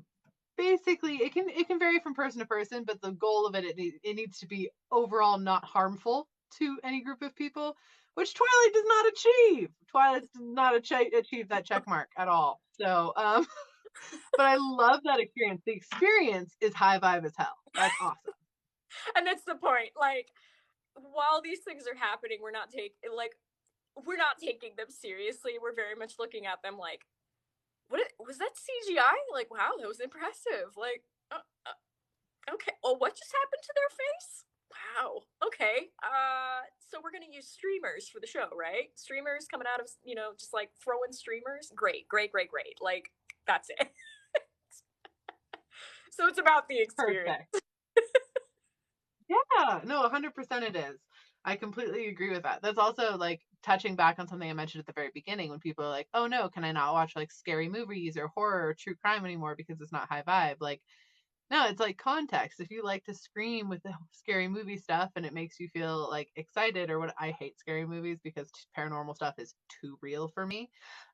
basically it can vary from person to person, but the goal of it needs to be overall not harmful to any group of people, which Twilight does not achieve. Twilight does not achieve that check mark at all. So, but I love that experience. The experience is high vibe as hell. That's awesome. And that's the point. Like, while these things are happening, we're not taking them seriously. We're very much looking at them like, was that CGI? Like, wow, that was impressive. Like, okay. Well, what just happened to their face? Wow. Okay. So we're gonna use streamers for the show, right? Streamers coming out of just like throwing streamers. Great, great, great, great. Like, that's it. So it's about the experience. Perfect. Yeah, no, 100% it is. I completely agree with that. That's also like touching back on something I mentioned at the very beginning when people are like, "Oh no, can I not watch like scary movies or horror or true crime anymore because it's not high vibe?" Like, no, it's like context. If you like to scream with the scary movie stuff and it makes you feel like excited or what, I hate scary movies because paranormal stuff is too real for me.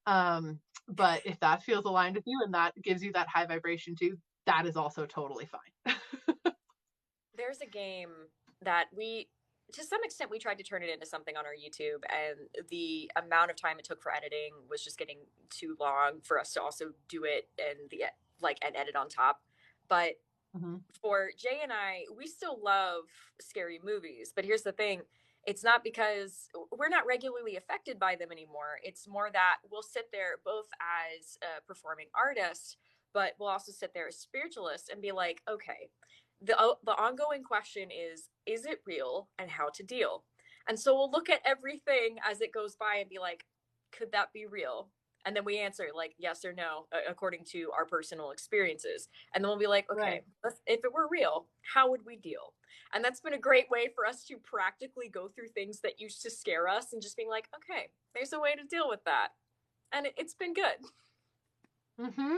But if that feels aligned with you and that gives you that high vibration too, that is also totally fine. There's a game that to some extent, we tried to turn it into something on our YouTube, and the amount of time it took for editing was just getting too long for us to also do it and edit on top. But Mhm. for Jay and I, we still love scary movies. But here's the thing, it's not because we're not regularly affected by them anymore. It's more that we'll sit there both as a performing artist, but we'll also sit there as spiritualists and be like, okay, the ongoing question is it real and how to deal? And so we'll look at everything as it goes by and be like, could that be real? And then we answer like yes or no according to our personal experiences. And then we'll be like, okay, Right. if it were real, how would we deal? And that's been a great way for us to practically go through things that used to scare us and just being like, okay, there's a way to deal with that. And it's been good. Hmm.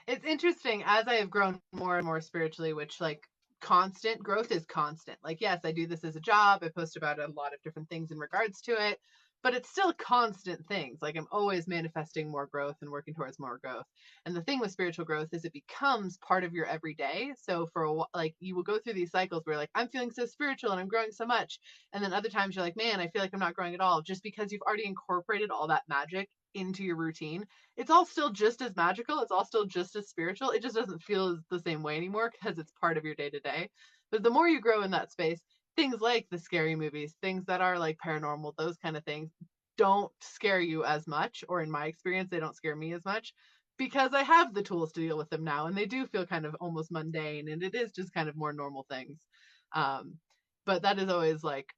It's interesting as I have grown more and more spiritually, which like constant growth is constant. Like, yes, I do this as a job. I post about a lot of different things in regards to it, but it's still constant things. Like, I'm always manifesting more growth and working towards more growth. And the thing with spiritual growth is it becomes part of your everyday. So for like, you will go through these cycles where like, I'm feeling so spiritual and I'm growing so much. And then other times you're like, man, I feel like I'm not growing at all, just because you've already incorporated all that magic into your routine. It's all still just as magical. It's all still just as spiritual. It just doesn't feel the same way anymore because it's part of your day to day. But the more you grow in that space, things like the scary movies, things that are like paranormal, those kind of things don't scare you as much. Or in my experience, they don't scare me as much because I have the tools to deal with them now. And they do feel kind of almost mundane. And it is just kind of more normal things. Um, but that is always like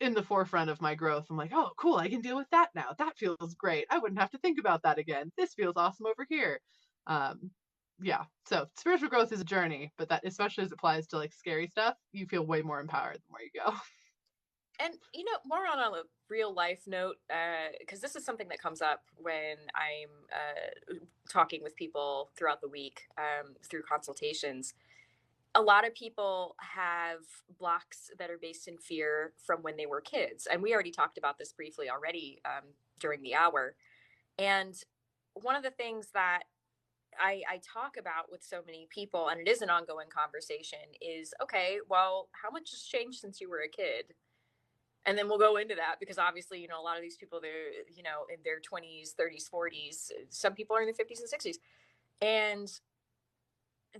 in the forefront of my growth. I'm like, oh, cool, I can deal with that now. That feels great. I wouldn't have to think about that again. This feels awesome over here. Um, yeah. So spiritual growth is a journey, but that especially as it applies to like scary stuff, you feel way more empowered the more you go. And more on a real life note, because this is something that comes up when I'm talking with people throughout the week through consultations. A lot of people have blocks that are based in fear from when they were kids, and we already talked about this briefly already during the hour. And one of the things that I talk about with so many people, and it is an ongoing conversation, is okay, well, how much has changed since you were a kid? And then we'll go into that because obviously, a lot of these people, they're, in their 20s, 30s, 40s. Some people are in their 50s and 60s. And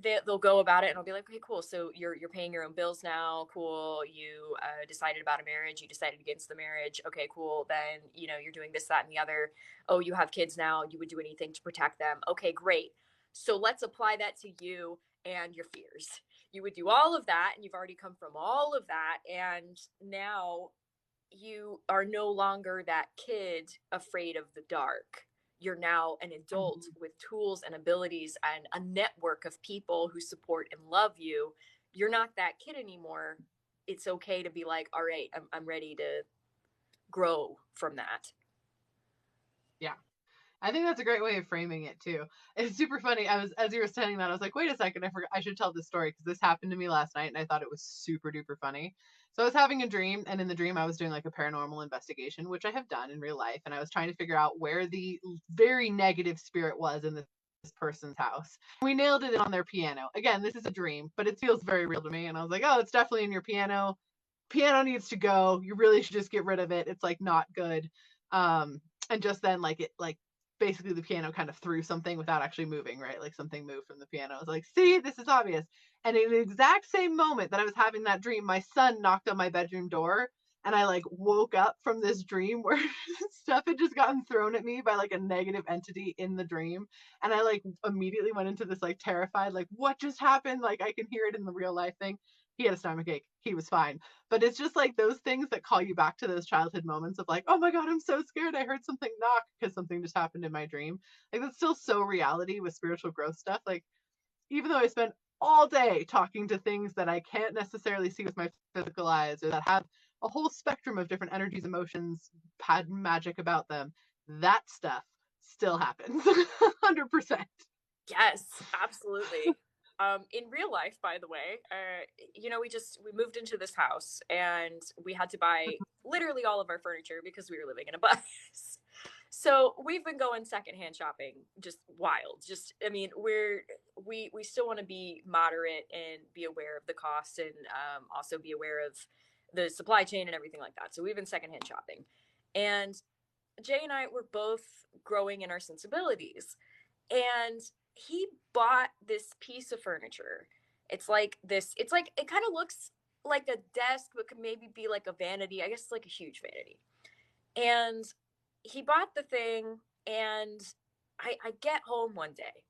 they'll go about it and I'll be like, okay, cool. So you're paying your own bills now. Cool. You decided about a marriage. You decided against the marriage. Okay, cool. Then, you're doing this, that, and the other. Oh, you have kids now. You would do anything to protect them. Okay, great. So let's apply that to you and your fears. You would do all of that, and you've already come from all of that. And now you are no longer that kid afraid of the dark. You're now an adult Mhm. with tools and abilities and a network of people who support and love you. You're not that kid anymore. It's okay to be like, all right, I'm ready to grow from that. Yeah. I think that's a great way of framing it too. It's super funny. As you were saying that, I was like, wait a second, I forgot I should tell this story because this happened to me last night and I thought it was super duper funny. So I was having a dream, and in the dream I was doing like a paranormal investigation, which I have done in real life, and I was trying to figure out where the very negative spirit was in this person's house. We nailed it on their piano. Again, this is a dream, but it feels very real to me. And I was like, oh, it's definitely in your piano. Piano needs to go. You really should just get rid of it. It's like not good. Um, and just then, like it, like basically the piano kind of threw something without actually moving, right? Like something moved from the piano. I was like, see, this is obvious. And in the exact same moment that I was having that dream, my son knocked on my bedroom door, and I like woke up from this dream where stuff had just gotten thrown at me by like a negative entity in the dream. And I like immediately went into this like terrified, like, what just happened? Like I can hear it in the real life thing. He had a stomachache. He was fine. But it's just like those things that call you back to those childhood moments of like, oh my God, I'm so scared. I heard something knock because something just happened in my dream. Like that's still so reality with spiritual growth stuff. Like even though I spend all day talking to things that I can't necessarily see with my physical eyes or that have a whole spectrum of different energies, emotions, pattern magic about them, that stuff still happens. 100%. Yes, absolutely. In real life, by the way, we moved into this house and we had to buy literally all of our furniture because we were living in a bus. So we've been going secondhand shopping, just wild. Just, I mean, we still want to be moderate and be aware of the costs, and also be aware of the supply chain and everything like that. So we've been secondhand shopping, and Jay and I were both growing in our sensibilities, and he bought this piece of furniture. It's like, it kind of looks like a desk, but could maybe be like a vanity. I guess it's like a huge vanity. And he bought the thing, and I get home one day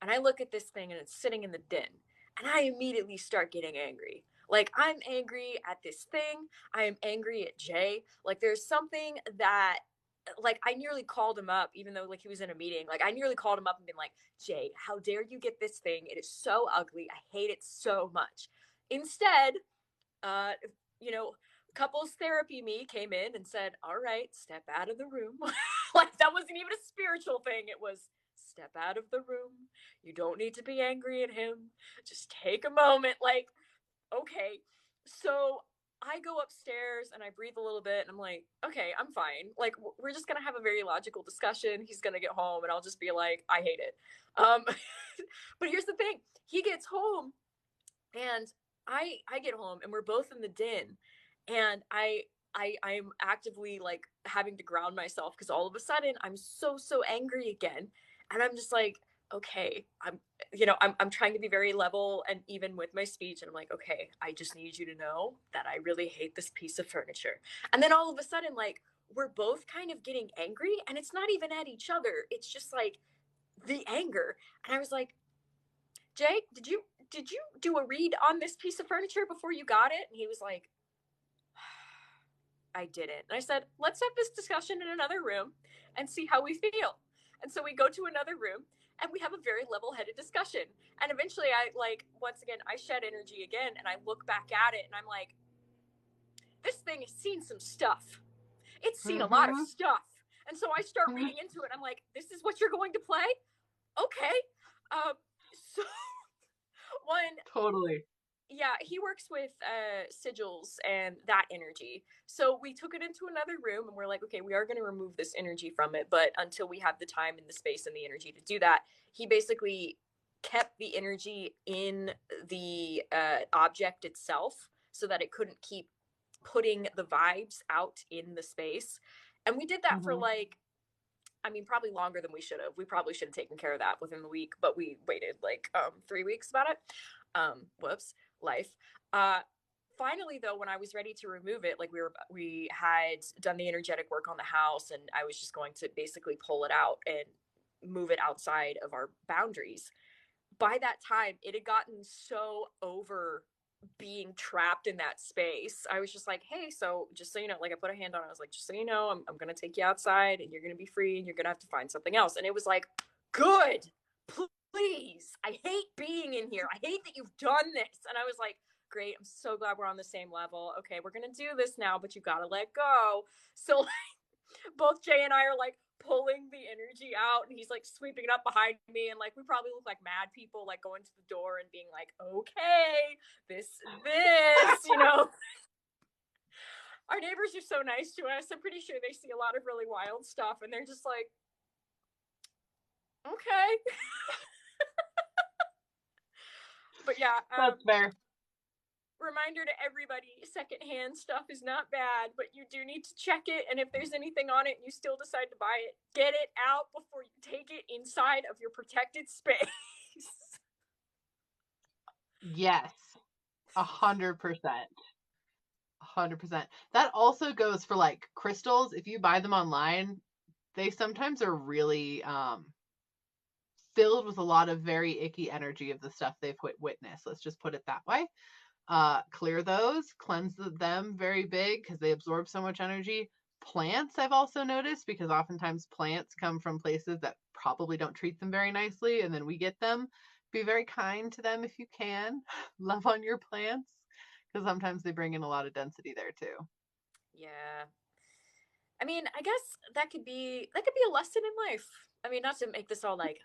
and I look at this thing and it's sitting in the den, and I immediately start getting angry. Like, I'm angry at this thing. I am angry at Jay. Like, there's something that, like, I nearly called him up, even though like he was in a meeting. Like, I nearly called him up and been like, Jay, how dare you get this thing? It is so ugly. I hate it so much. Instead, uh, you know, couples therapy me came in and said, all right, step out of the room. Like, that wasn't even a spiritual thing. It was, step out of the room. You don't need to be angry at him. Just take a moment. Like, okay. So I go upstairs and I breathe a little bit, and I'm like, okay, I'm fine. Like, we're just going to have a very logical discussion. He's going to get home and I'll just be like, I hate it. Um, but here's the thing. He gets home, and I get home and we're both in the den, and I'm actively like having to ground myself because all of a sudden I'm so angry again, and I'm just like, okay, I'm trying to be very level and even with my speech, and I'm like, okay, I just need you to know that I really hate this piece of furniture. And then all of a sudden, like, we're both kind of getting angry, and it's not even at each other, it's just like the anger. And I was like, Jay, did you do a read on this piece of furniture before you got it? And he was like, I didn't. And I said, let's have this discussion in another room and see how we feel. And so we go to another room and we have a very level-headed discussion. And eventually I, like, once again, I shed energy again, and I look back at it and I'm like, this thing has seen some stuff. It's seen a lot of Mm-hmm. stuff. And so I start reading into it. I'm like, this is what you're going to play? Okay. So one, Totally. yeah, he works with sigils and that energy. So we took it into another room and we're like, okay, we are going to remove this energy from it, but until we have the time and the space and the energy to do that, he basically kept the energy in the object itself so that it couldn't keep putting the vibes out in the space. And we did that for Mm-hmm. like, I mean, probably longer than we should have. We probably should have taken care of that within the week, but we waited like 3 weeks about it. Whoops, life. Uh, Finally, though, when I was ready to remove it, like, we had done the energetic work on the house, and I was just going to basically pull it out and move it outside of our boundaries. by that time, it had gotten so over being trapped in that space. I was just like, hey, so just so you know, like I put a hand on it. I was like, just so you know, I'm going to take you outside and you're going to be free and you're going to have to find something else. And it was like, good, please. I hate being in here. I hate that you've done this. And I was like, great. I'm so glad we're on the same level. Okay, we're going to do this now, but you got to let go. So both Jay and I are like pulling the energy out, and he's like sweeping it up behind me, and like we probably look like mad people, like going to the door and being like, okay, this, you know. Our neighbors are so nice to us. I'm pretty sure they see a lot of really wild stuff, and they're just like, okay. But yeah, That's fair. reminder to everybody, secondhand stuff is not bad, but you do need to check it, and if there's anything on it and you still decide to buy it, get it out before you take it inside of your protected space. Yes, 100%. 100%. That also goes for like crystals. If you buy them online, they sometimes are really filled with a lot of very icky energy of the stuff they've witnessed. Let's just put it that way. Clear those, cleanse them very big because they absorb so much energy. Plants, I've also noticed, because oftentimes plants come from places that probably don't treat them very nicely, and then we get them. Be very kind to them if you can. Love on your plants because sometimes they bring in a lot of density there too. Yeah. I mean, I guess that could be a lesson in life. I mean, not to make this all like,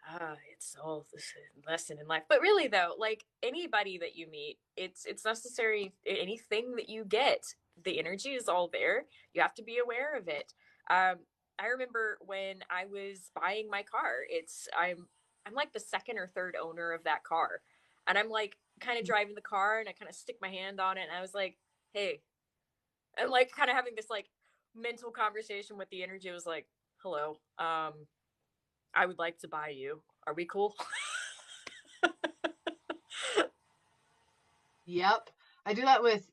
it's all this lesson in life, but really though, like anybody that you meet, it's necessary. Anything that you get, the energy is all there. You have to be aware of it. I remember when I was buying my car. I'm like the second or third owner of that car, and I'm like kind of driving the car, and I kind of stick my hand on it, and I was like, hey, and like kind of having this like mental conversation with the energy. It was like, hello, I would like to buy you. Are we cool? Yep. I do that with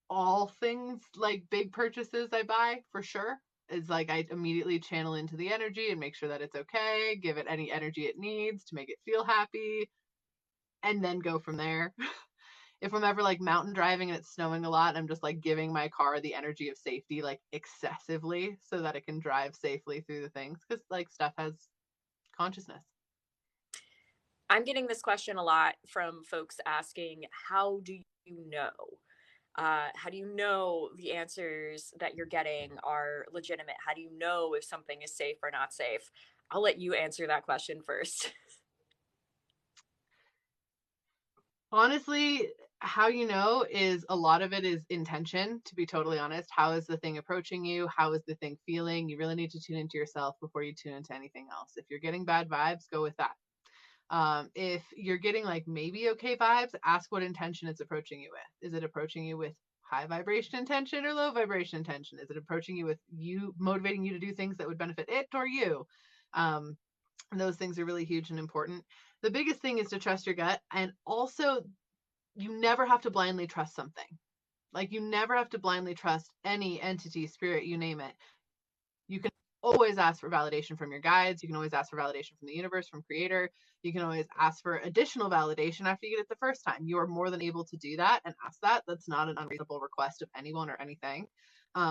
all things like big purchases I buy for sure. It's like I immediately channel into the energy and make sure that it's okay, give it any energy it needs to make it feel happy, and then go from there. If I'm ever like mountain driving and it's snowing a lot, I'm just like giving my car the energy of safety like excessively so that it can drive safely through the things because like stuff has consciousness. I'm getting this question a lot from folks asking, how do you know? How do you know the answers that you're getting are legitimate? How do you know if something is safe or not safe? I'll let you answer that question first. Honestly, how you know is a lot of it is intention, to be totally honest. How is the thing approaching you? How is the thing feeling? You really need to tune into yourself before you tune into anything else. If you're getting bad vibes, go with that. If you're getting like maybe okay vibes, ask what intention it's approaching you with. Is it approaching you with high vibration intention or low vibration intention? Is it approaching you with you motivating you to do things that would benefit it or you? Um, those things are really huge and important. The biggest thing is to trust your gut, and also you never have to blindly trust something. Like you never have to blindly trust any entity, spirit, you name it. You can always ask for validation from your guides. You can always ask for validation from the universe, from creator. You can always ask for additional validation after you get it the first time. You are more than able to do that and ask that. That's not an unreasonable request of anyone or anything.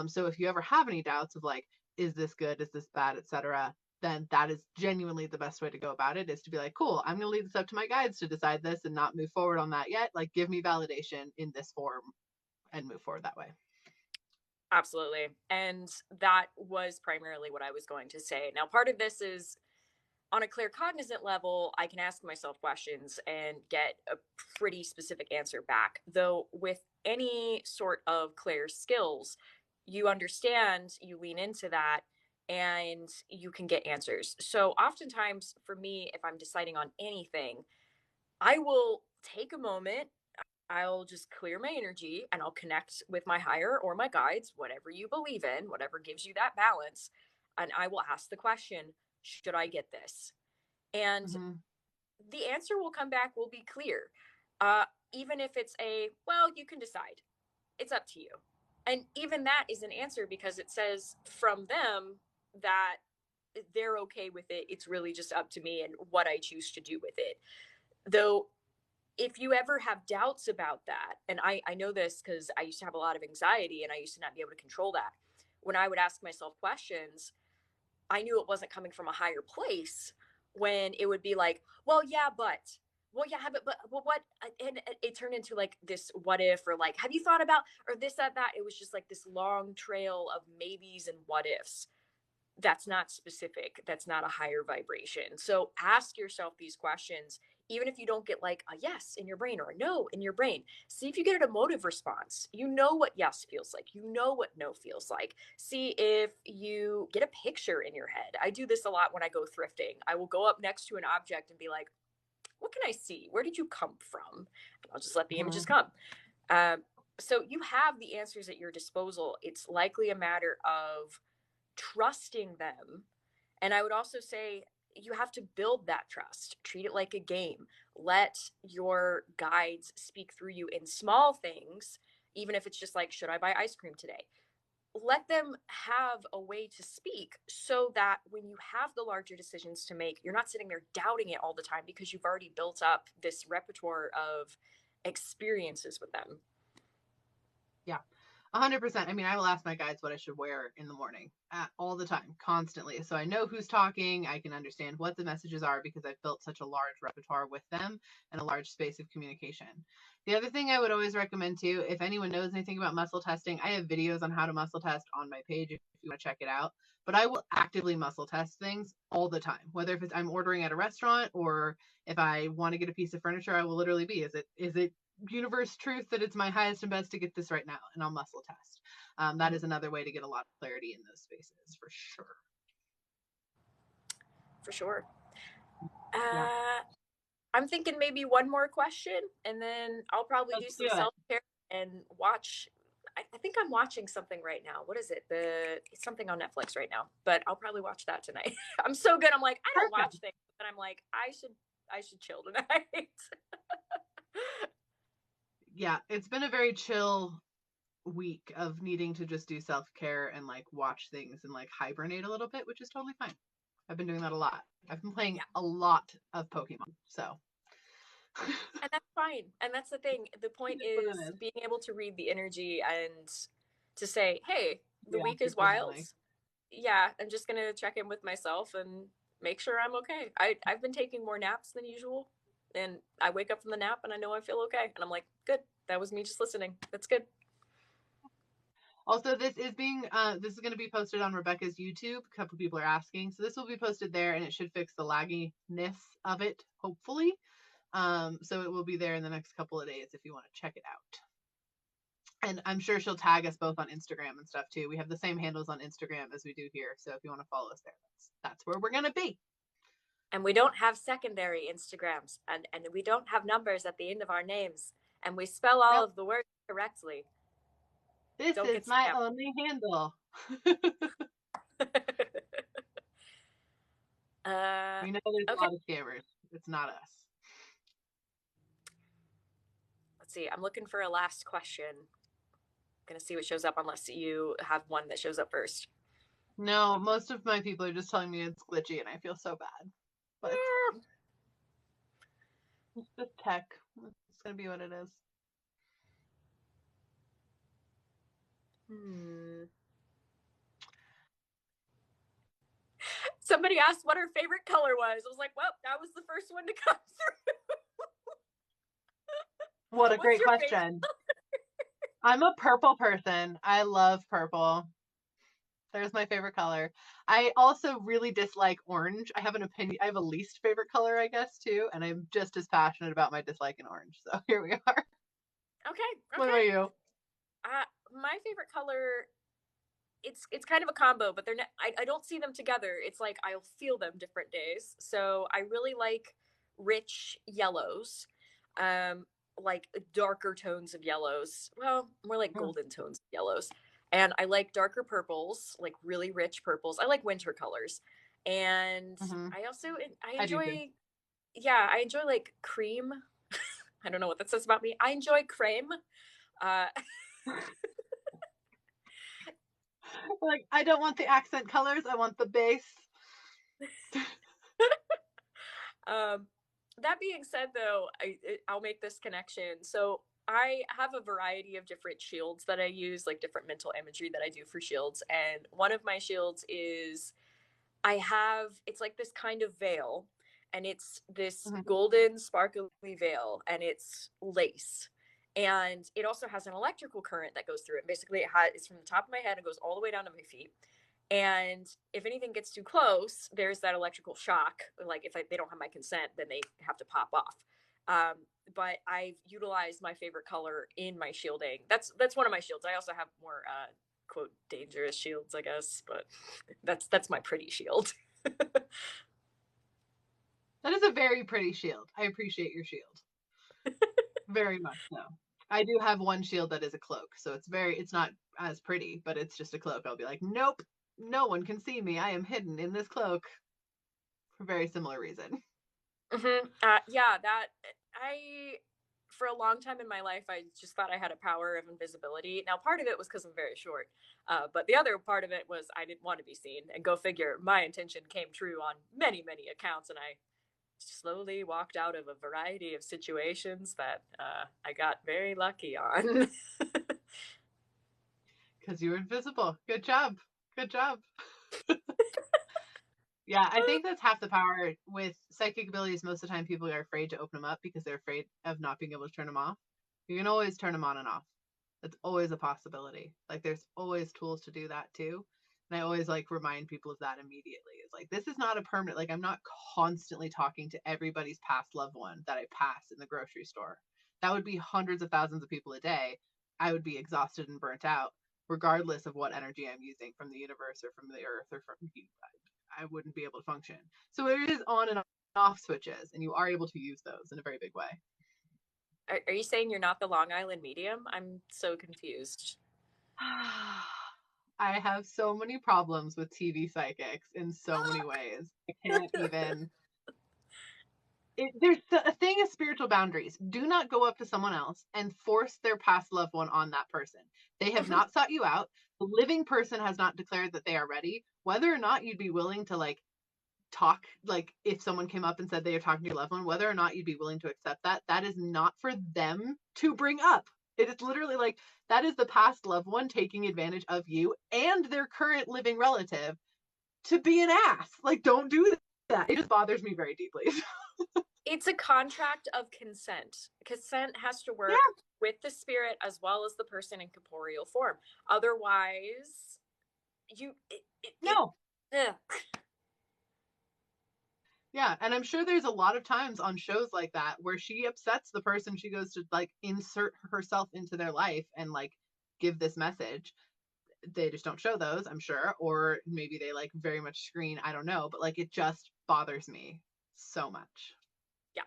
So if you ever have any doubts of like, is this good? Is this bad? Etc., then that is genuinely the best way to go about it, is to be like, cool, I'm going to leave this up to my guides to decide this and not move forward on that yet. Like, give me validation in this form and move forward that way. Absolutely. And that was primarily what I was going to say. Now, part of this is on a clear cognizant level, I can ask myself questions and get a pretty specific answer back. Though, with any sort of clear skills, you understand, you lean into that, and you can get answers. So, oftentimes for me, if I'm deciding on anything, I will take a moment. I'll just clear my energy and I'll connect with my higher or my guides, whatever you believe in, whatever gives you that balance. And I will ask the question, should I get this? And Mm-hmm. the answer will come back, will be clear. Uh, Even if it's a, well, you can decide, it's up to you. And even that is an answer because it says from them that they're okay with it. It's really just up to me and what I choose to do with it. Though, if you ever have doubts about that, and I know this because I used to have a lot of anxiety and I used to not be able to control that. When I would ask myself questions, I knew it wasn't coming from a higher place when it would be like, well, yeah, well, yeah, but well, what? And it turned into like this what if, or like, have you thought about, or this, that. It was just like this long trail of maybes and what ifs. That's not specific. That's not a higher vibration. So ask yourself these questions, even if you don't get like a yes in your brain or a no in your brain. See if you get an emotive response. You know what yes feels like. You know what no feels like. See if you get a picture in your head. I do this a lot when I go thrifting. I will go up next to an object and be like, what can I see? Where did you come from? And I'll just let the images come. So you have the answers at your disposal. It's likely a matter of trusting them. And I would also say you have to build that trust. Treat it like a game. Let your guides speak through you in small things, even if it's just like, should I buy ice cream today? Let them have a way to speak so that when you have the larger decisions to make, you're not sitting there doubting it all the time because you've already built up this repertoire of experiences with them. Yeah. 100%. I mean, I will ask my guides what I should wear in the morning all the time, constantly. So I know who's talking. I can understand what the messages are because I've built such a large repertoire with them and a large space of communication. The other thing I would always recommend too, if anyone knows anything about muscle testing, I have videos on how to muscle test on my page if you want to check it out. But I will actively muscle test things all the time, whether if it's I'm ordering at a restaurant or if I want to get a piece of furniture, I will literally be, is it universe truth that it's my highest and best to get this right now, and I'll muscle test. That is another way to get a lot of clarity in those spaces for sure. For sure. Yeah, I'm thinking maybe one more question, and then I'll probably do let's do some it. self care and watch. I think I'm watching something right now. What is it? It's something on Netflix right now, but I'll probably watch that tonight. I'm so good. I'm like, I don't watch Perfect. things, but I'm like, I should chill tonight. Yeah, it's been a very chill week of needing to just do self-care and like watch things and like hibernate a little bit, which is totally fine. I've been doing that a lot. I've been playing Yeah, a lot of Pokemon, so and that's fine. And that's the thing. The point it is what is it is. being able to read the energy and to say, hey, the week is Reactive wild. differently. Yeah, I'm just gonna check in with myself and make sure I'm okay. I've been taking more naps than usual, and I wake up from the nap and I know I feel okay, and I'm like, good. That was me just listening. That's good. Also, this is going to be posted on Rebekah's YouTube. A couple people are asking, so this will be posted there, and it should fix the lagginess of it, hopefully. So it will be there in the next couple of days if you want to check it out. And I'm sure she'll tag us both on Instagram and stuff too. We have the same handles on Instagram as we do here, so if you want to follow us there, that's where we're gonna be. And we don't have secondary Instagrams, and we don't have numbers at the end of our names, and we spell all Nope, of the words correctly. this Don't get is my scammed. only handle. We know there's a Okay. lot of scammers. It's not us. Let's see. I'm looking for a last question. Gonna see what shows up unless you have one that shows up first. No, most of my people are just telling me it's glitchy, and I feel so bad. But it's fine. It's just tech. It's gonna be what it is. Hmm. Somebody asked what her favorite color was. I was like, well, that was the first one to come through. What a What's great your favorite? question. I'm a purple person. I love purple. There's my favorite color. I also really dislike orange. I have an opinion. I have a least favorite color, I guess, too, and I'm just as passionate about my dislike in orange. So here we are. Okay, What okay. about you? My favorite color, it's kind of a combo, but they're not, I don't see them together. It's like I'll feel them different days. So I really like rich yellows, um, like darker tones of yellows. Well, more like Mm, golden tones of yellows. And I like darker purples, like really rich purples. I like winter colors. And mm-hmm. I also I I do too. enjoy yeah, I enjoy like cream. I don't know what that says about me. I enjoy creme. Uh, Like, I don't want the accent colors. I want the base. um, That being said, though, I'll make this connection. So I have a variety of different shields that I use, like different mental imagery that I do for shields. And one of my shields is it's like this kind of veil, and it's this Mhm. golden, sparkly veil, and it's lace. And it also has an electrical current that goes through it. Basically, it's from the top of my head and goes all the way down to my feet. And if anything gets too close, there's that electrical shock. Like if they don't have my consent, then they have to pop off. But I've utilized my favorite color in my shielding. That's one of my shields. I also have more quote dangerous shields, I guess, but that's my pretty shield. That is a very pretty shield. I appreciate your shield. Very much so. I do have one shield that is a cloak, so it's not as pretty, but it's just a cloak. I'll be like, nope, no one can see me. I am hidden in this cloak for very similar reason. Yeah, that I for a long time in my life, I just thought I had a power of invisibility. Now, part of it was because I'm very short, but the other part of it was I didn't want to be seen. And go figure, my intention came true on many, many accounts, and I slowly walked out of a variety of situations that I got very lucky on. Because you were invisible. Good job. Good job. Yeah, I think that's half the power with psychic abilities. Most of the time, people are afraid to open them up because they're afraid of not being able to turn them off. You can always turn them on and off. That's always a possibility. Like there's always tools to do that too. And I always like remind people of that immediately. It's like this is not a permanent, like I'm not constantly talking to everybody's past loved one that I pass in the grocery store. That would be hundreds of thousands of people a day. I would be exhausted and burnt out, regardless of what energy I'm using from the universe or from the earth or from you. I wouldn't be able to function. So it is on and off switches, and you are able to use those in a very big way. Are you saying you're not the Long Island medium? I'm so confused. I have so many problems with TV psychics in so many ways. I can't even. There's a thing of spiritual boundaries. Do not go up to someone else and force their past loved one on that person. They have not sought you out. The living person has not declared that they are ready. Whether or not you'd be willing to like talk, like if someone came up and said they are talking to your loved one, whether or not you'd be willing to accept that, that is not for them to bring up. It is literally like that is the past loved one taking advantage of you and their current living relative to be an ass. Like, don't do that. It just bothers me very deeply. It's a contract of consent. Consent has to Yeah, work with the spirit as well as the person in corporeal form. Otherwise, you no. ugh. Yeah, and I'm sure there's a lot of times on shows like that where she upsets the person she goes to like insert herself into their life and like give this message. They just don't show those, I'm sure, or maybe they like very much screen, I don't know, but like it just bothers me so much. Yeah.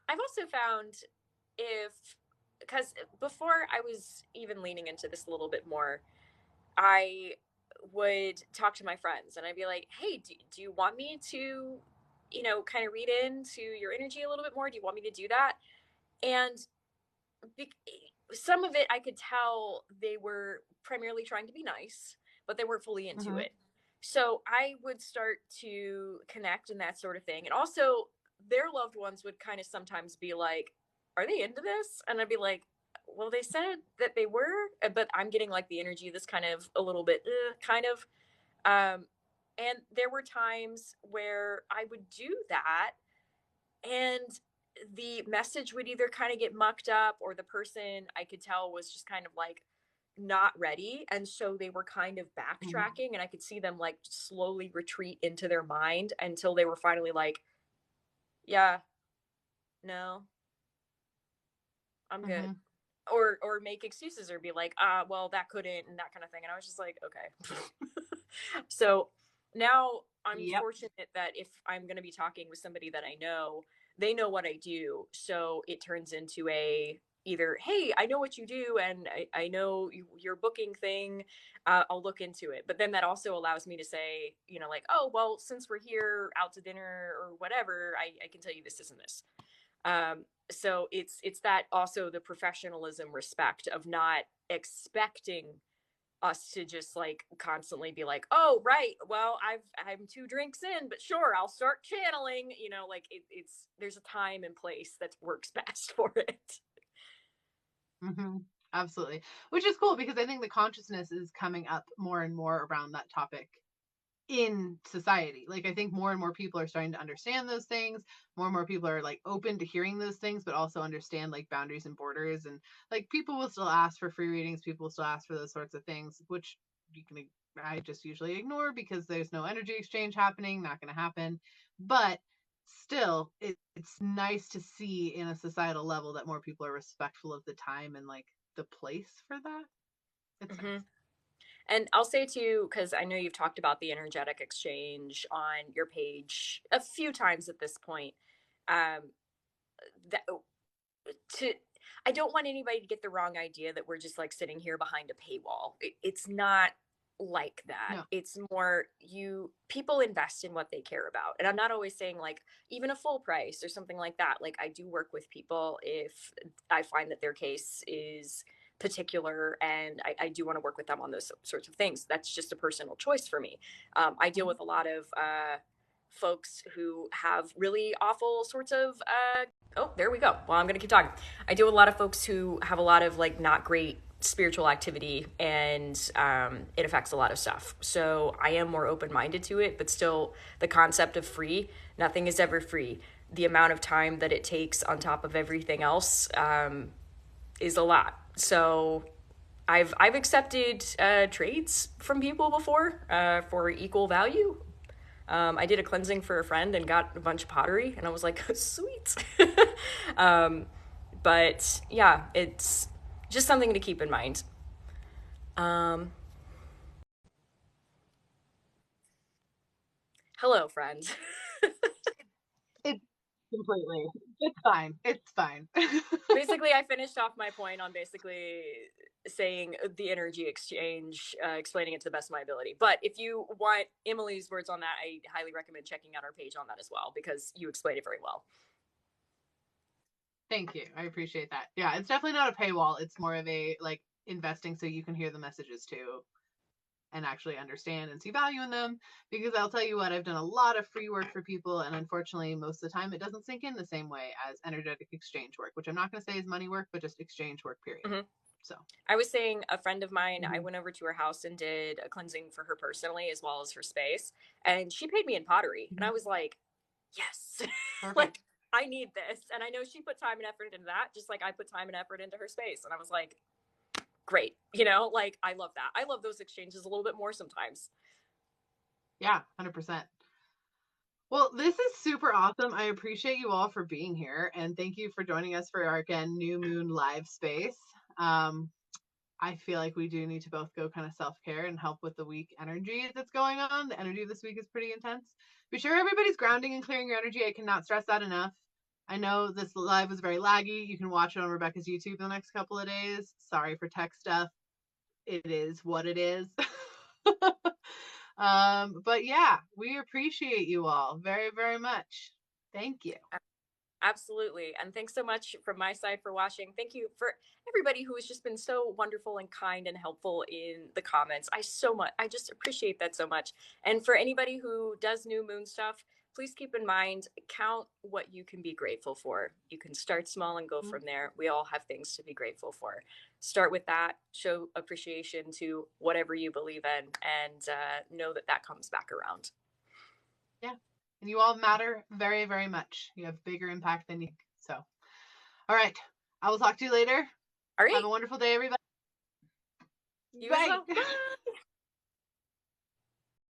I've also found if because before I was even leaning into this a little bit more, I would talk to my friends and I'd be like, hey, do you want me to, kind of read into your energy a little bit more? Do you want me to do that? And be- some of it I could tell they were primarily trying to be nice, but they weren't fully into Mm-hmm. it. So I would start to connect and that sort of thing. And also, their loved ones would kind of sometimes be like, are they into this? And I'd be like, well, they said that they were, but I'm getting like the energy that's kind of a little bit, kind of. Um, and there were times where I would do that and the message would either kind of get mucked up or the person I could tell was just kind of like not ready, and so they were kind of Mm-hmm. backtracking and I could see them like slowly retreat into their mind until they were finally like, yeah, no, I'm good, Mm-hmm. or make excuses or be like, well, that couldn't, and that kind of thing, and I was just like, okay. So now I'm Yep. fortunate that if I'm going to be talking with somebody that I know, they know what I do. So it turns into a either, hey, I know what you do and I know your booking thing. I'll look into it. But then that also allows me to say, like, oh, well, since we're here out to dinner or whatever, I can tell you this, and this. So it's that also the professionalism respect of not expecting us to just like constantly be like, oh right, well I'm 2 drinks in, but sure, I'll start channeling. Like it's there's a time and place that works best for it. Hmm. Absolutely. Which is cool because I think the consciousness is coming up more and more around that topic in society. Like I think more and more people are starting to understand those things. More and more people are like open to hearing those things, but also understand like boundaries and borders. And like people will still ask for free readings. People will still ask for those sorts of things, which you can I just usually ignore because there's no energy exchange happening. Not going to happen. But still, it's nice to see in a societal level that more people are respectful of the time and like the place for that. It's nice. Hmm. And I'll say to you, because I know you've talked about the energetic exchange on your page a few times at this point. Um, that to I don't want anybody to get the wrong idea that we're just like sitting here behind a paywall. It's not like that. No. It's more people invest in what they care about. And I'm not always saying like even a full price or something like that. Like I do work with people if I find that their case is particular and I do want to work with them on those sorts of things. That's just a personal choice for me. I deal with a lot of folks who have really awful sorts of oh, there we go. Well, I'm going to keep talking. I deal with a lot of folks who have a lot of like not great spiritual activity, and it affects a lot of stuff. So I am more open-minded to it, but still the concept of free, nothing is ever free. The amount of time that it takes on top of everything else is a lot. So I've accepted trades from people before for equal value. I did a cleansing for a friend and got a bunch of pottery, and I was like, sweet. But yeah, it's just something to keep in mind. Um, Hello, friend. It completely. It's fine. It's fine. Basically, I finished off my point on basically saying the energy exchange, explaining it to the best of my ability. But if you want Emily's words on that, I highly recommend checking out our page on that as well because you explained it very well. Thank you. I appreciate that. Yeah, it's definitely not a paywall. It's more of a like investing so you can hear the messages too and actually understand and see value in them. Because I'll tell you what, I've done a lot of free work for people, and unfortunately, most of the time, it doesn't sink in the same way as energetic exchange work, which I'm not going to say is money work, but just exchange work, period. Mm-hmm. So, I was saying a friend of mine, I mm-hmm. went over to her house and did a cleansing for her personally as well as her space. And she paid me in pottery. And I was like, yes, Perfect. like I need this. And I know she put time and effort into that, just like I put time and effort into her space. And I was like, great. Like I love that. I love those exchanges a little bit more sometimes. Yeah, 100%. Well, this is super awesome. I appreciate you all for being here, and thank you for joining us for our again New Moon live space. Um, I feel like we do need to both go kind of self care and help with the week energy that's going on. The energy of this week is pretty intense. Be sure everybody's grounding and clearing your energy. I cannot stress that enough. I know this live was very laggy. You can watch it on Rebekah's YouTube the next couple of days. Sorry for tech stuff. It is what it is. But yeah, we appreciate you all very, very much. Thank you. Absolutely. And thanks so much from my side for watching. Thank you for everybody who has just been so wonderful and kind and helpful in the comments. I just appreciate that so much. And for anybody who does new moon stuff, please keep in mind, count what you can be grateful for. You can start small and go from there. We all have things to be grateful for. Start with that, show appreciation to whatever you believe in, and know that that comes back around. Yeah. And you all matter very, very much. You have bigger impact than you think. So, all right. I will talk to you later. All right. Have a wonderful day, everybody. You as Bye. well. Bye.